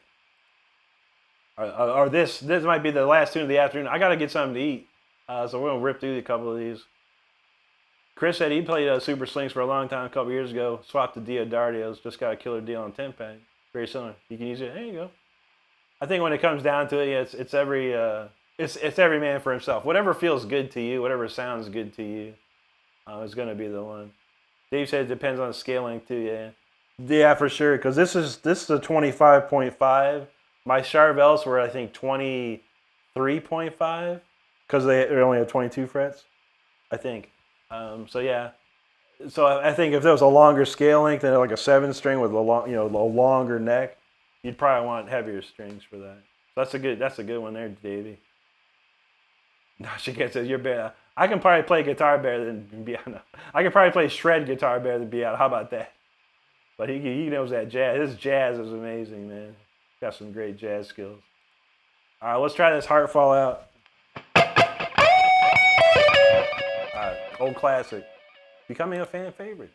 Or this might be the last tune of the afternoon. I got to get something to eat. So we're going to rip through a couple of these. Chris said he played Super Slings for a long time, a couple years ago. Swapped the Diodardios. Just got a killer deal on 10-pack. Very similar. You can use it. There you go. I think when it comes down to it, it's every man for himself. Whatever feels good to you, whatever sounds good to you, is going to be the one. Dave said it depends on scaling too. Yeah. Yeah, for sure. Because this is a 25.5. My Charvels were, I think, 23.5 because they only have 22 frets, I think. So yeah, So I think if there was a longer scale length and like a 7-string with a long, a longer neck, you'd probably want heavier strings for that. So that's a good one there, Davey. No, she gets it. You're better. I can probably play guitar better than Beato. I can probably play shred guitar better than Beato. How about that? But he knows that jazz. His jazz is amazing, man. Got some great jazz skills. All right, let's try this Heart Fall Out. All right, old classic. Becoming a fan favorite.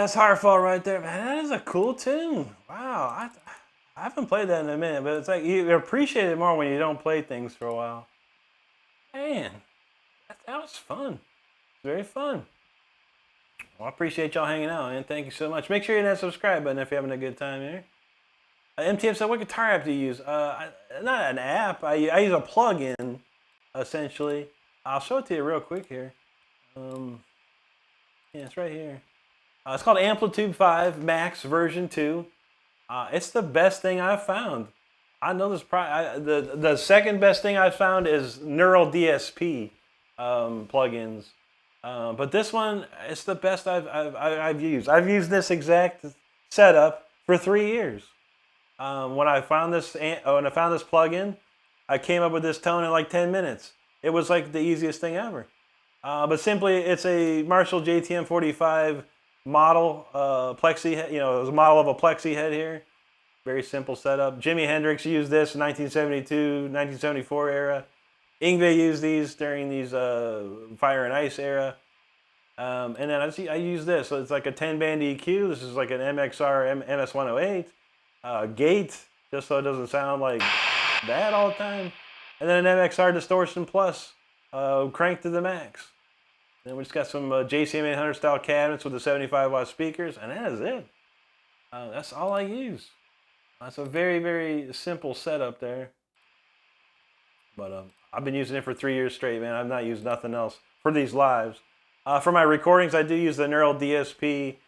that's Heartfall right there, man. That is a cool tune. Wow, I haven't played that in a minute, but it's like you appreciate it more when you don't play things for a while. Man, that was fun. Very fun. Well, I appreciate y'all hanging out, man. Thank you so much. Make sure you hit that subscribe button if you're having a good time here. MTF said, what guitar app do you use? Not an app. I use a plug-in, essentially. I'll show it to you real quick here. Yeah, it's right here. It's called Amplitude 5 Max version 2. It's the best thing I've found. I know this. The second best thing I've found is Neural DSP plugins. But this one, it's the best I've used. I've used this exact setup for 3 years. When I found this plugin, I came up with this tone in like 10 minutes. It was like the easiest thing ever. But simply, it's a Marshall JTM 45 model plexi head. You know, it was a model of a plexi head here. Very simple setup. Jimi Hendrix used this in 1972, 1974 era. Yngwie used these during these Fire and Ice era. And then I use this. So it's like a 10-band EQ. This is like an MXR MS-108. Gate, just so it doesn't sound like that all the time. And then an MXR Distortion Plus, cranked to the max. Then we just got some JCM 800 style cabinets with the 75-watt speakers, and that is it. That's all I use. That's a very, very simple setup there. But I've been using it for 3 years straight, man. I've not used nothing else for these lives. For my recordings, I do use the Neural DSP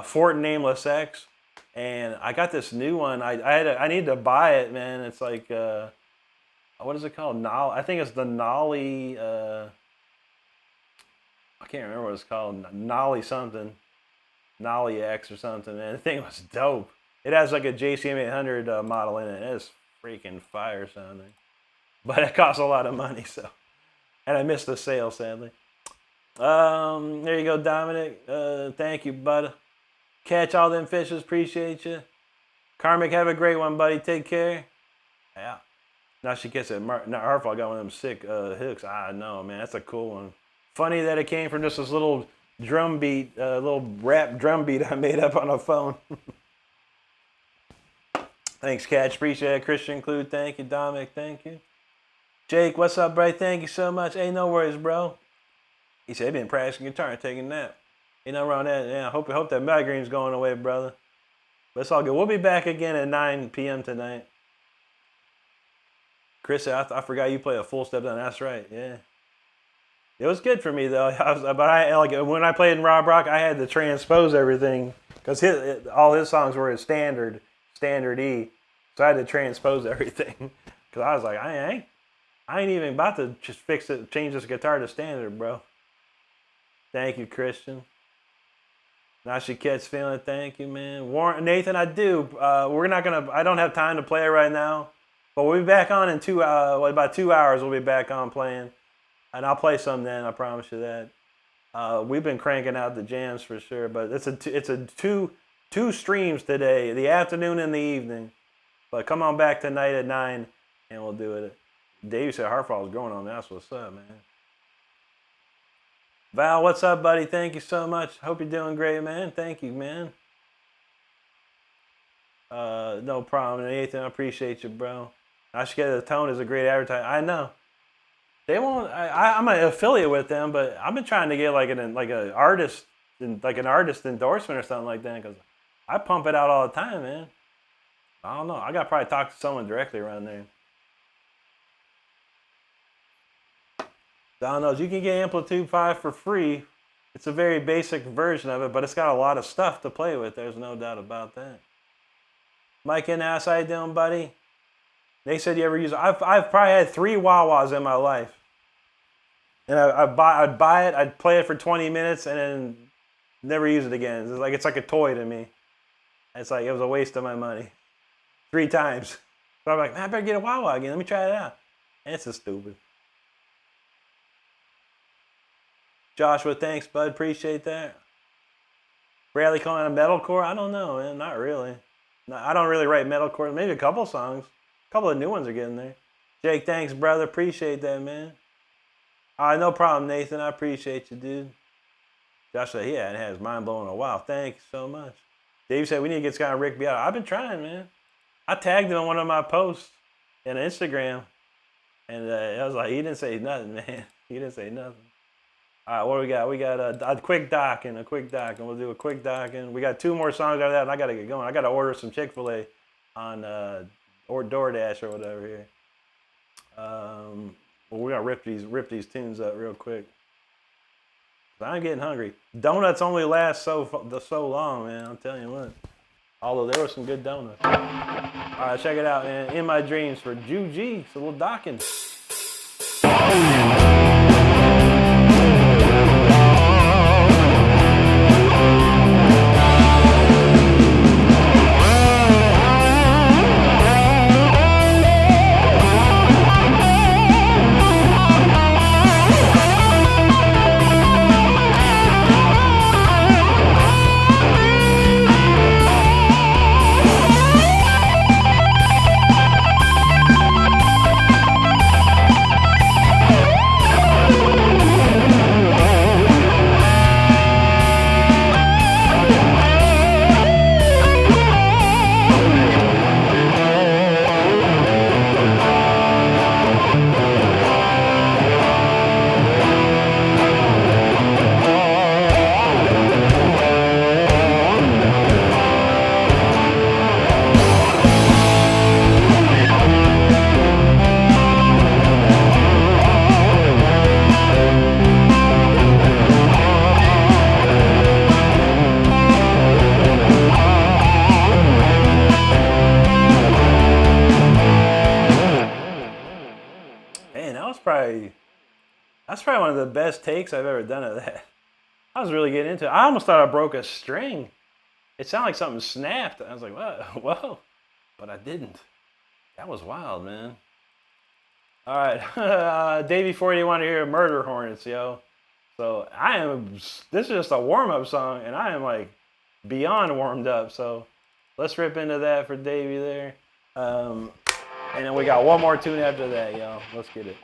Fort Nameless X. And I got this new one. I need to buy it, man. It's like, what is it called? I think it's the Nolly, I can't remember what it's called. Nolly something. Nolly X or something, man. The thing was dope. It has like a JCM 800 model in it. It's freaking fire sounding. But it costs a lot of money, so. And I missed the sale, sadly. There you go, Dominic. Thank you, bud. Catch all them fishes. Appreciate you. Karmic, have a great one, buddy. Take care. Yeah. Now she gets it. Heartfall got one of them sick hooks. I know, man. That's a cool one. Funny that it came from just this little drum beat, little rap drum beat I made up on a phone. Thanks, Catch. Appreciate it. Christian Clue, thank you. Dominic, thank you. Jake, what's up, bro? Thank you so much. Hey, no worries, bro. He said, been practicing guitar and taking a nap. You know, around that. Yeah, I hope that migraine's going away, brother. But it's all good. We'll be back again at 9 p.m. tonight. Chris said, I forgot you play a full step down. That's right, yeah. It was good for me, though. When I played in Rob Rock, I had to transpose everything. Because all his songs were in standard E. So I had to transpose everything. Because I was like, I ain't even about to just change this guitar to standard, bro. Thank you, Christian. Now she gets feeling it. Thank you, man. Warren, Nathan, I do. I don't have time to play it right now. But we'll be back on in about 2 hours. We'll be back on playing. And I'll play some then, I promise you that. We've been cranking out the jams for sure. But it's a two streams today, the afternoon and the evening. But come on back tonight at 9 and we'll do it. Dave said Heartfall is growing on me. That's what's up, man. Val, what's up, buddy? Thank you so much. Hope you're doing great, man. Thank you, man. No problem, Nathan. I appreciate you, bro. I should get the tone is a great advertising. I know. They won't. I'm an affiliate with them, but I've been trying to get like an artist endorsement or something like that because I pump it out all the time, man. I don't know. I got to probably talk to someone directly around there. Don knows you can get Amplitude 5 for free. It's a very basic version of it, but it's got a lot of stuff to play with. There's no doubt about that. Mike and Ass, how you doing, buddy? They said you ever use it. I've probably had 3 wah-wahs in my life. And I'd buy it, I'd play it for 20 minutes, and then never use it again. It's like a toy to me. It's like it was a waste of my money. 3 times. So I'm like, man, I better get a wah-wah again. Let me try it out. And it's just stupid. Joshua, thanks, bud. Appreciate that. Bradley calling it a metalcore? I don't know, man. Not really. No, I don't really write metalcore. Maybe a couple songs. A couple of new ones are getting there. Jake, thanks, brother. Appreciate that, man. No problem, Nathan. I appreciate you, dude. Josh said he hadn't had his mind blown in a while. Thank you so much. Dave said we need to get Scott and Rick Beato. I've been trying, man. I tagged him on one of my posts on Instagram, and I was like, he didn't say nothing, man. He didn't say nothing. All right, what do we got? We got a quick doc and we'll do a quick doc, and we got 2 more songs out of that, and I got to get going. I got to order some Chick-fil-A on or DoorDash or whatever here. Well, we're gonna rip these tunes up real quick. I'm getting hungry. Donuts only last so long, man. I'm telling you what. Although there were some good donuts. All right, check it out, man. In My Dreams for Ju G. It's a little docking. That's probably one of the best takes I've ever done of that. I was really getting into it. I almost thought I broke a string. It sounded like something snapped. I was like, what? Whoa. But I didn't. That was wild, man. All right. Day before you want to hear Murder Hornets, yo. So this is just a warm-up song, and I am like beyond warmed up. So let's rip into that for Davey there. And then we got one more tune after that, yo. Let's get it.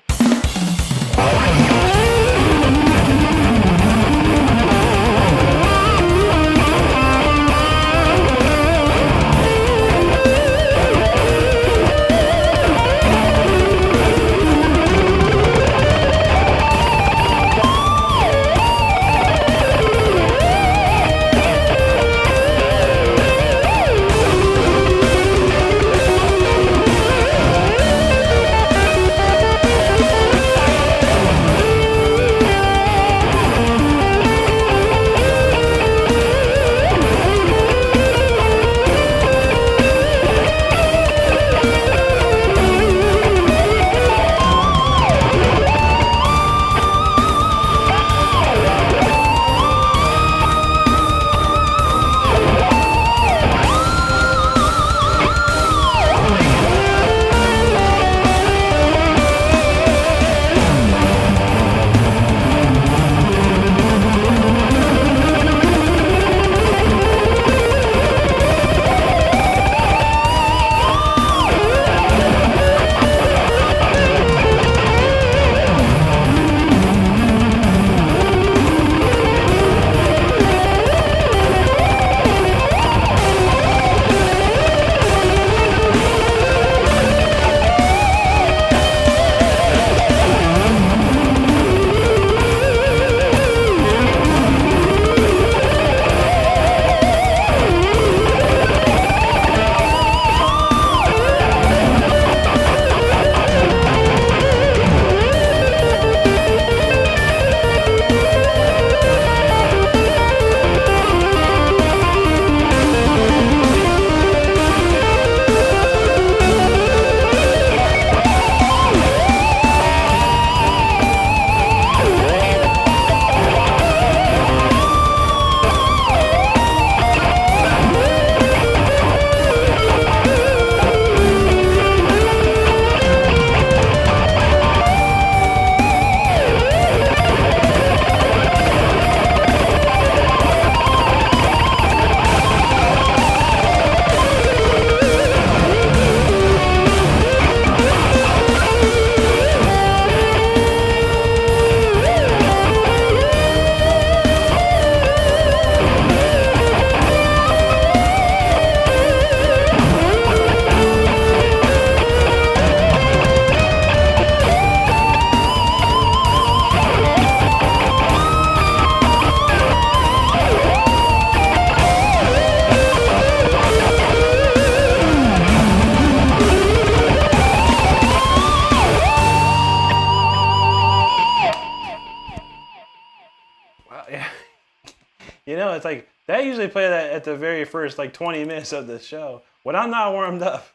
You know, it's like that usually play that at the very first like 20 minutes of the show when I'm not warmed up.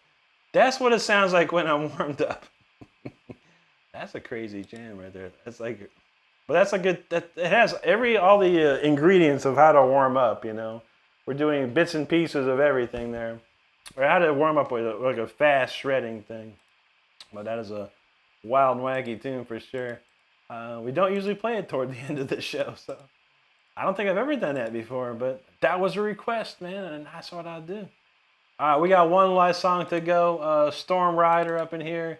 That's what it sounds like when I'm warmed up. That's a crazy jam right there. That's like, but that's a good. That it has all the ingredients of how to warm up. You know, we're doing bits and pieces of everything there, or how to warm up with like a fast shredding thing. But that is a wild and wacky tune for sure. We don't usually play it toward the end of the show, so I don't think I've ever done that before. But that was a request, man, and that's what I do. All right, we got one last song to go. Storm Rider up in here.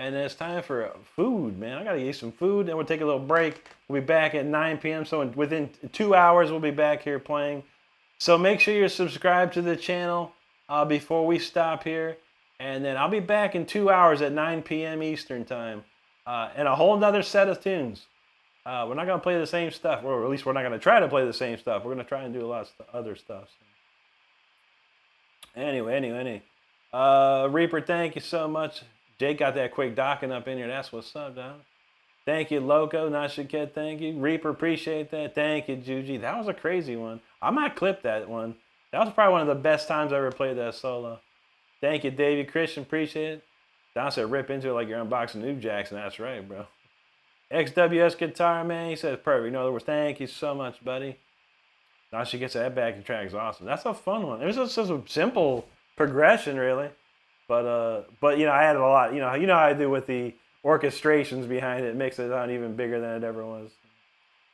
And then it's time for food, man. I got to eat some food. Then we'll take a little break. We'll be back at 9 p.m. So within 2 hours, we'll be back here playing. So make sure you're subscribed to the channel before we stop here. And then I'll be back in 2 hours at 9 p.m. Eastern time. And a whole nother set of tunes. We're not going to play the same stuff. Or at least we're not going to try to play the same stuff. We're going to try and do a lot of other stuff. So. Anyway. Reaper, thank you so much. Jake got that quick docking up in here. That's what's up, dog. Thank you, Loco. Nashiket, thank you. Reaper, appreciate that. Thank you, Juji. That was a crazy one. I might clip that one. That was probably one of the best times I ever played that solo. Thank you, Davey. Christian, appreciate it. Don said, rip into it like you're unboxing New Jackson. That's right, bro. XWS Guitar, man. He says, perfect. In other words, thank you so much, buddy. Nashiket said, that backing track is awesome. That's a fun one. It was just a simple progression, really. But you know, I added a lot. You know how I do with the orchestrations behind it. It makes it sound even bigger than it ever was.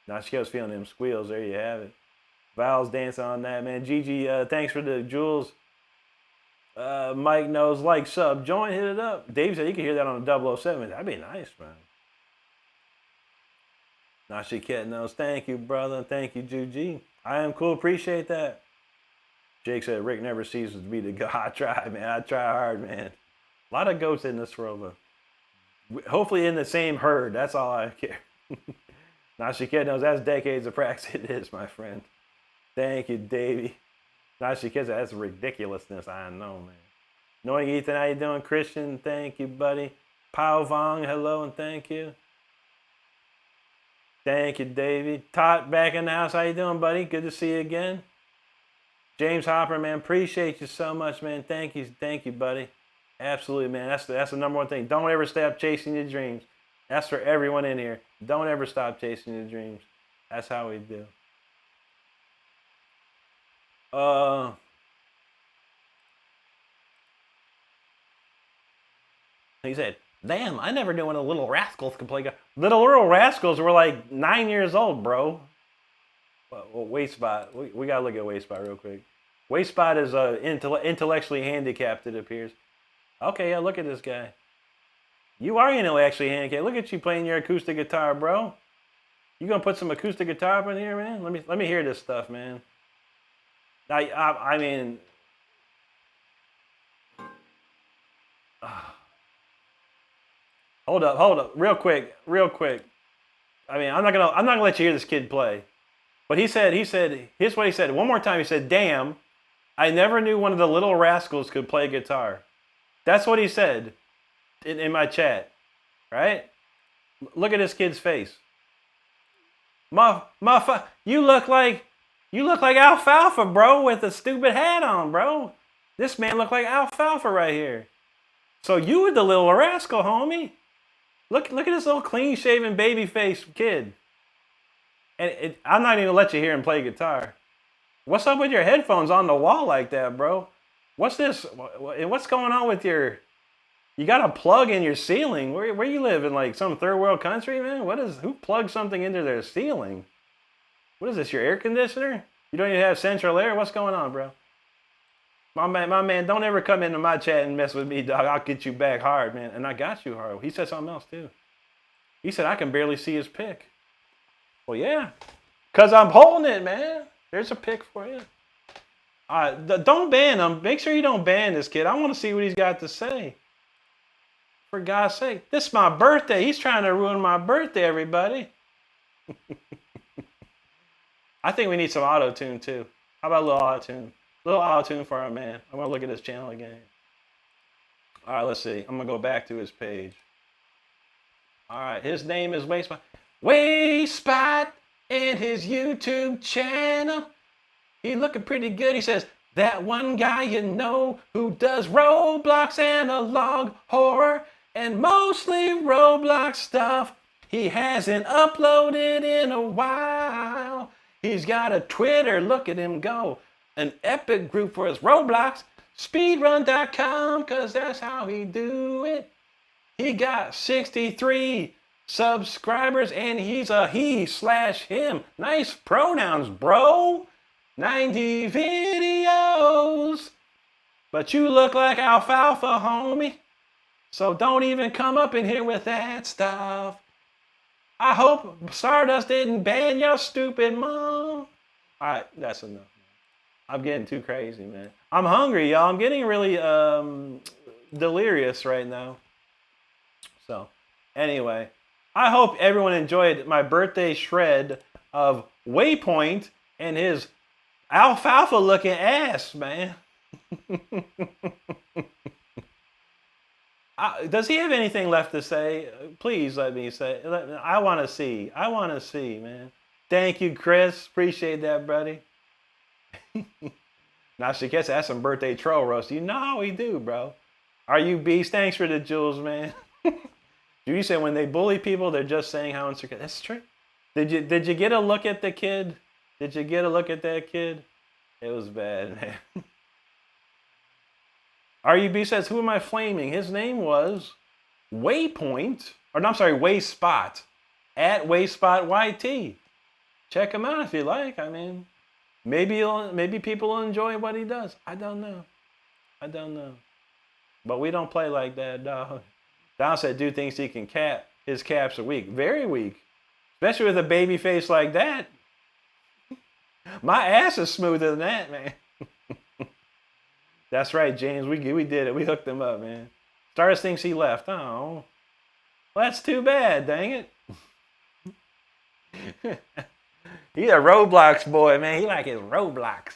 Now she was feeling them squeals. There you have it. Val's dancing on that, man. Gigi, thanks for the jewels. Mike knows, like, sub, join, hit it up. Dave said you can hear that on the 007. That'd be nice, man. Now she knows. Thank you, brother. Thank you, Gigi. I am cool. Appreciate that. Jake said, Rick never ceases to be the guy. I try, man. I try hard, man. A lot of goats in this world, but hopefully in the same herd. That's all I care. Now she knows that's decades of practice. It is, my friend. Thank you, Davey. Now she that's ridiculousness. I know, man. Knowing Ethan, how you doing? Christian, thank you, buddy. Pao Vong, hello and thank you. Thank you, Davey. Todd, back in the house. How you doing, buddy? Good to see you again. James Hopper, man, appreciate you so much, man. Thank you, buddy. Absolutely, man. That's the number one thing. Don't ever stop chasing your dreams. That's for everyone in here. Don't ever stop chasing your dreams. That's how we do. He said, damn, I never knew when the Little Rascals could play. Little Rascals were like 9 years old, bro. Well, Waste Spot. We gotta look at Waste Spot real quick. Waste Spot is intellectually handicapped, it appears. Okay, yeah, look at this guy. You are intellectually handicapped. Look at you playing your acoustic guitar, bro. You gonna put some acoustic guitar up in here, man? Let me hear this stuff, man. I mean, hold up, real quick. I mean, I'm not gonna let you hear this kid play. But he said, here's what he said. One more time, he said, damn, I never knew one of the Little Rascals could play guitar. That's what he said in my chat, right? Look at this kid's face. You look like Alfalfa, bro, with a stupid hat on, bro. This man look like Alfalfa right here. So you were the Little Rascal, homie. Look at this little clean-shaven baby-faced kid. And I'm not even gonna let you hear him play guitar. What's up with your headphones on the wall like that, bro? What's this? What's going on with your? You got a plug in your ceiling. Where you live in, like some third world country, man? Who plugged something into their ceiling? What is this? Your air conditioner? You don't even have central air? What's going on, bro? My man, don't ever come into my chat and mess with me, dog. I'll get you back hard, man. And I got you hard. He said something else too. He said I can barely see his pick. Well, yeah, because I'm holding it, man. There's a pick for you. Don't ban him. Make sure you don't ban this kid. I want to see what he's got to say. For God's sake. This is my birthday. He's trying to ruin my birthday, everybody. I think we need some auto-tune, too. How about a little auto-tune? A little auto-tune for our man. I'm going to look at his channel again. All right, let's see. I'm going to go back to his page. All right, his name is Waste Spot. Waste Spot and his YouTube channel. He looking pretty good. He says, that one guy you know who does Roblox analog horror and mostly Roblox stuff. He hasn't uploaded in a while. He's got a Twitter, look at him go. An epic group for his Roblox. Speedrun.com, cause that's how he do it. He got 63 subscribers and he's a he/him. Nice pronouns, bro. 90 videos. But you look like alfalfa, homie. So don't even come up in here with that stuff. I hope Stardust didn't ban your stupid mom. Alright, that's enough. I'm getting too crazy, man. I'm hungry, y'all. I'm getting really delirious right now. So, anyway, I hope everyone enjoyed my birthday shred of Waypoint and his alfalfa-looking ass, man. Does he have anything left to say? Please let me say. I want to see. I want to see, man. Thank you, Chris. Appreciate that, buddy. Now, she gets that's some birthday troll roast. You know how we do, bro. Are you beast? Thanks for the jewels, man. You said when they bully people, they're just saying how insecure. That's true. Did you get a look at the kid? Did you get a look at that kid? It was bad, man. RUB says, who am I flaming? His name was Waypoint, or no, I'm sorry, Wayspot, at WayspotYT. Check him out if you like. I mean, maybe people will enjoy what he does. I don't know. I don't know. But we don't play like that, dog. Don said, dude thinks he can cap. His caps are weak. Very weak. Especially with a baby face like that. My ass is smoother than that, man. That's right, James. We did it. We hooked him up, man. Stardust thinks he left. Oh. Well, that's too bad, dang it. He's a Roblox boy, man. He like his Roblox.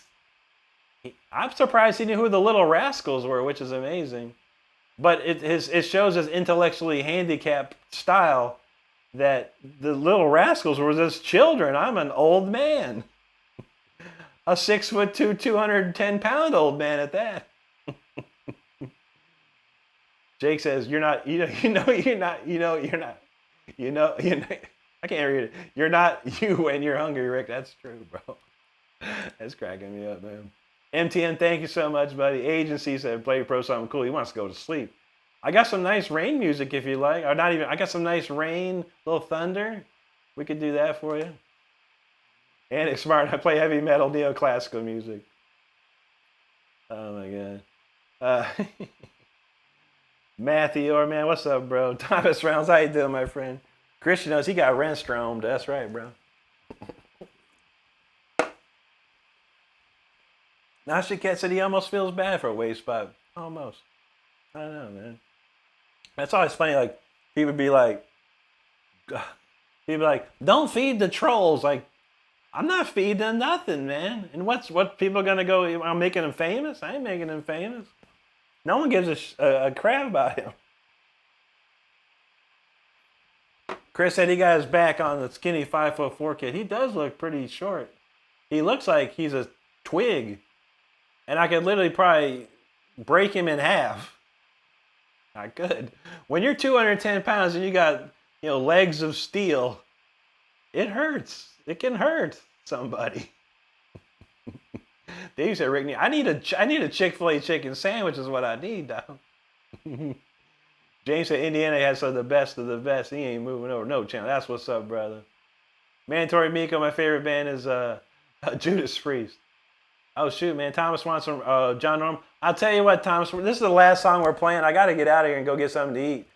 I'm surprised he knew who the Little Rascals were, which is amazing. But it shows his intellectually handicapped style that the Little Rascals were just children. I'm an old man. A 6'2", 210-pound old man at that. Jake says, you're not, you're not, I can't read it. You're not you when you're hungry, Rick. That's true, bro. That's cracking me up, man. MTN, thank you so much, buddy. Agency said, play pro something cool. He wants to go to sleep. I got some nice rain music if you like. Or not even, I got some nice rain, little thunder. We could do that for you. And it's smart. I play heavy metal, neoclassical music. Oh, my God. Matthew, or man, what's up, bro? Thomas Rounds, how you doing, my friend? Christian knows he got Renstrom. That's right, bro. Now Cat said he almost feels bad for a Wayspot. Almost. I don't know, man. That's always funny. Like, people be like, don't feed the trolls. Like, I'm not feeding them nothing, man. And what people gonna go? I'm making them famous. I ain't making them famous. No one gives a crap about him. Chris said he got his back on the skinny 5'4" kid. He does look pretty short. He looks like he's a twig. And I could literally probably break him in half. Not good. When you're 210 pounds and you got, legs of steel, it hurts. It can hurt somebody. Dave said, Rick, I need a Chick-fil-A chicken sandwich is what I need, dog. James said Indiana has some of the best of the best. He ain't moving over. No channel. That's what's up, brother. Mandatory Miko, my favorite band is Judas Priest. Oh, shoot, man. Thomas wants some John Norm. I'll tell you what, Thomas. This is the last song we're playing. I got to get out of here and go get something to eat.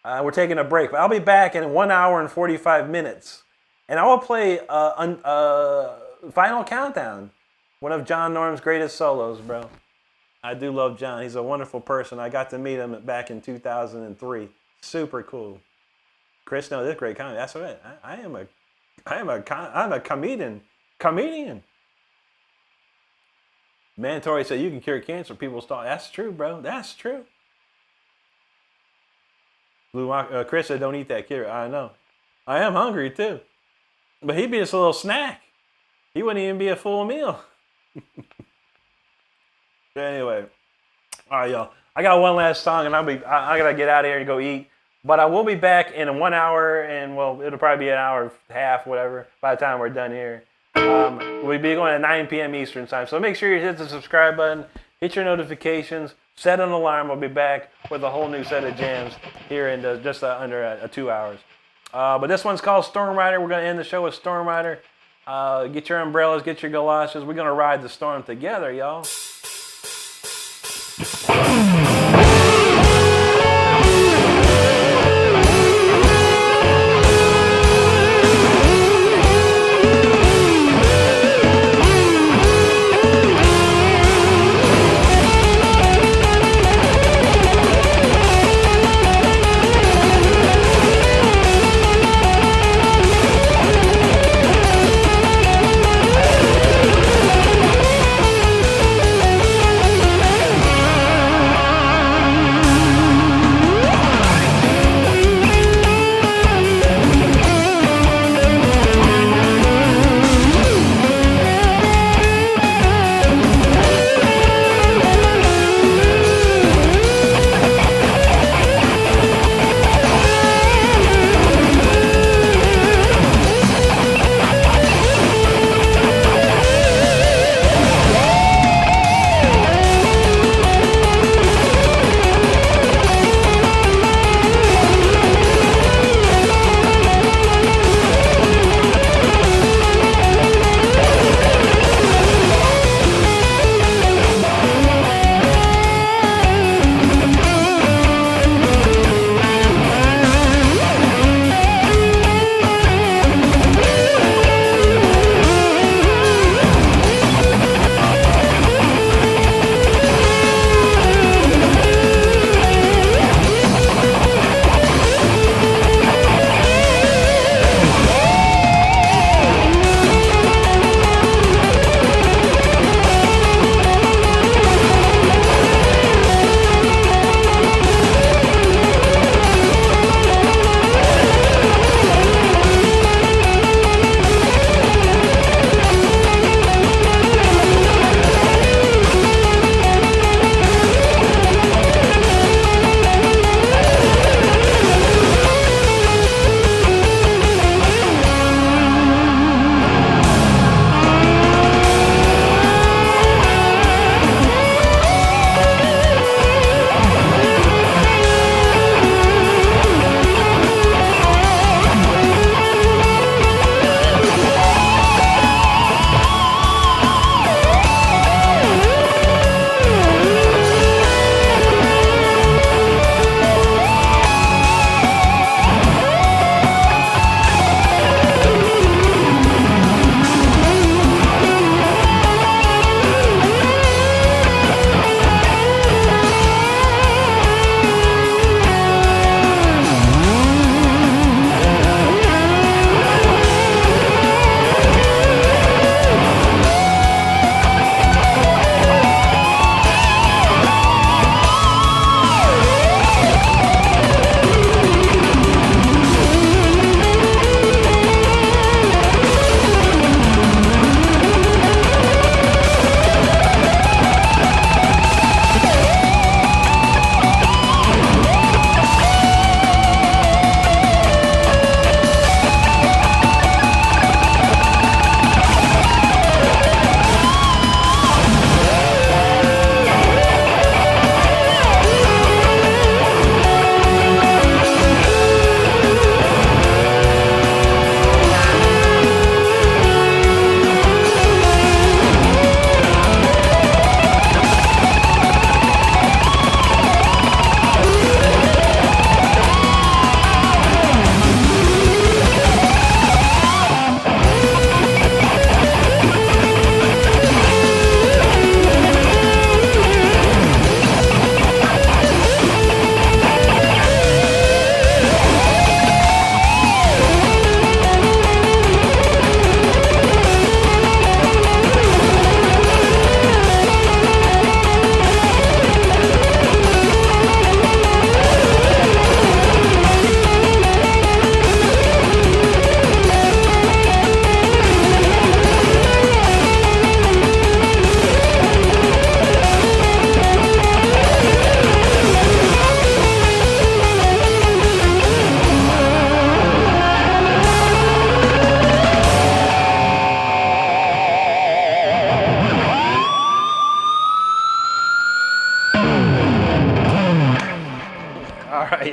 We're taking a break. But I'll be back in 1 hour and 45 minutes. And I will play Final Countdown, one of John Norm's greatest solos, bro. I do love John. He's a wonderful person. I got to meet him back in 2003. Super cool. Chris, no, this is great comedy. That's right. I'm a comedian. Mandatory said you can cure cancer. People start. That's true, bro. That's true. Blue Chris said don't eat that carrot. I know. I am hungry too. But he'd be just a little snack. He wouldn't even be a full meal. But anyway, all right, y'all. I got one last song, and I gotta get out of here and go eat. But I will be back in 1 hour, and well, it'll probably be an hour and a half, whatever, by the time we're done here. We'll be going at 9 p.m. Eastern time. So make sure you hit the subscribe button, hit your notifications, set an alarm. We'll be back with a whole new set of jams here in just under 2 hours. But this one's called Storm Rider. We're going to end the show with Storm Rider. Get your umbrellas, get your galoshes. We're going to ride the storm together, y'all.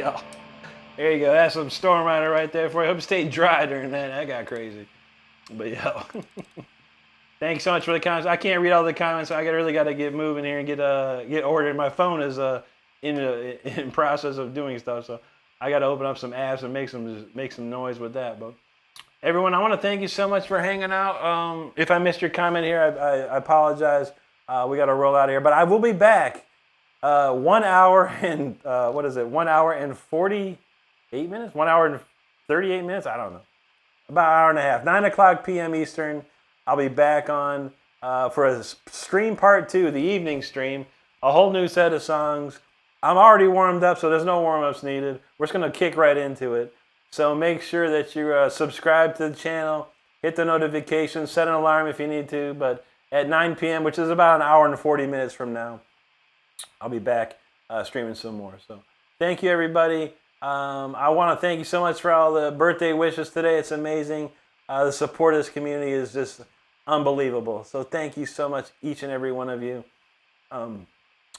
yo. There you go. That's some Storm Rider right there for you. Hope you stayed dry during that. That got crazy. But yo, thanks so much for the comments. I can't read all the comments. I really got to get moving here and get ordered. My phone is in process of doing stuff, so I got to open up some apps and make some noise with that. But everyone, I want to thank you so much for hanging out. If I missed your comment here, I apologize. We got to roll out of here, but I will be back. 1 hour and 1 hour and 48 minutes? 1 hour and 38 minutes? I don't know. About an hour and a half. 9 o'clock p.m. Eastern. I'll be back on for a stream part 2, the evening stream. A whole new set of songs. I'm already warmed up, so there's no warm-ups needed. We're just going to kick right into it. So make sure that you subscribe to the channel, hit the notifications, set an alarm if you need to. But at 9 p.m., which is about an hour and 40 minutes from now, I'll be back streaming some more. So thank you, everybody. I want to thank you so much for all the birthday wishes today. It's amazing. The support of this community is just unbelievable. So thank you so much, each and every one of you.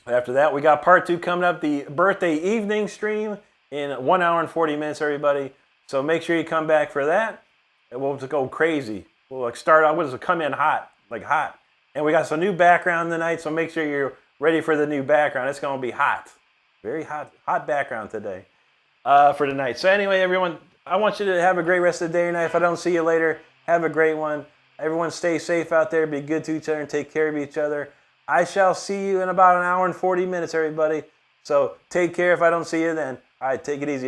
After that, we got part 2 coming up, the birthday evening stream in 1 hour and 40 minutes, everybody. So make sure you come back for that. And we'll just go crazy. We'll start out with come in hot, like hot. And we got some new background tonight, so make sure you're ready for the new background. It's going to be hot. Very hot background today for tonight. So anyway, everyone, I want you to have a great rest of the day or night. If I don't see you later, have a great one. Everyone stay safe out there. Be good to each other and take care of each other. I shall see you in about an hour and 40 minutes, everybody. So take care if I don't see you then. All right, take it easy, everybody.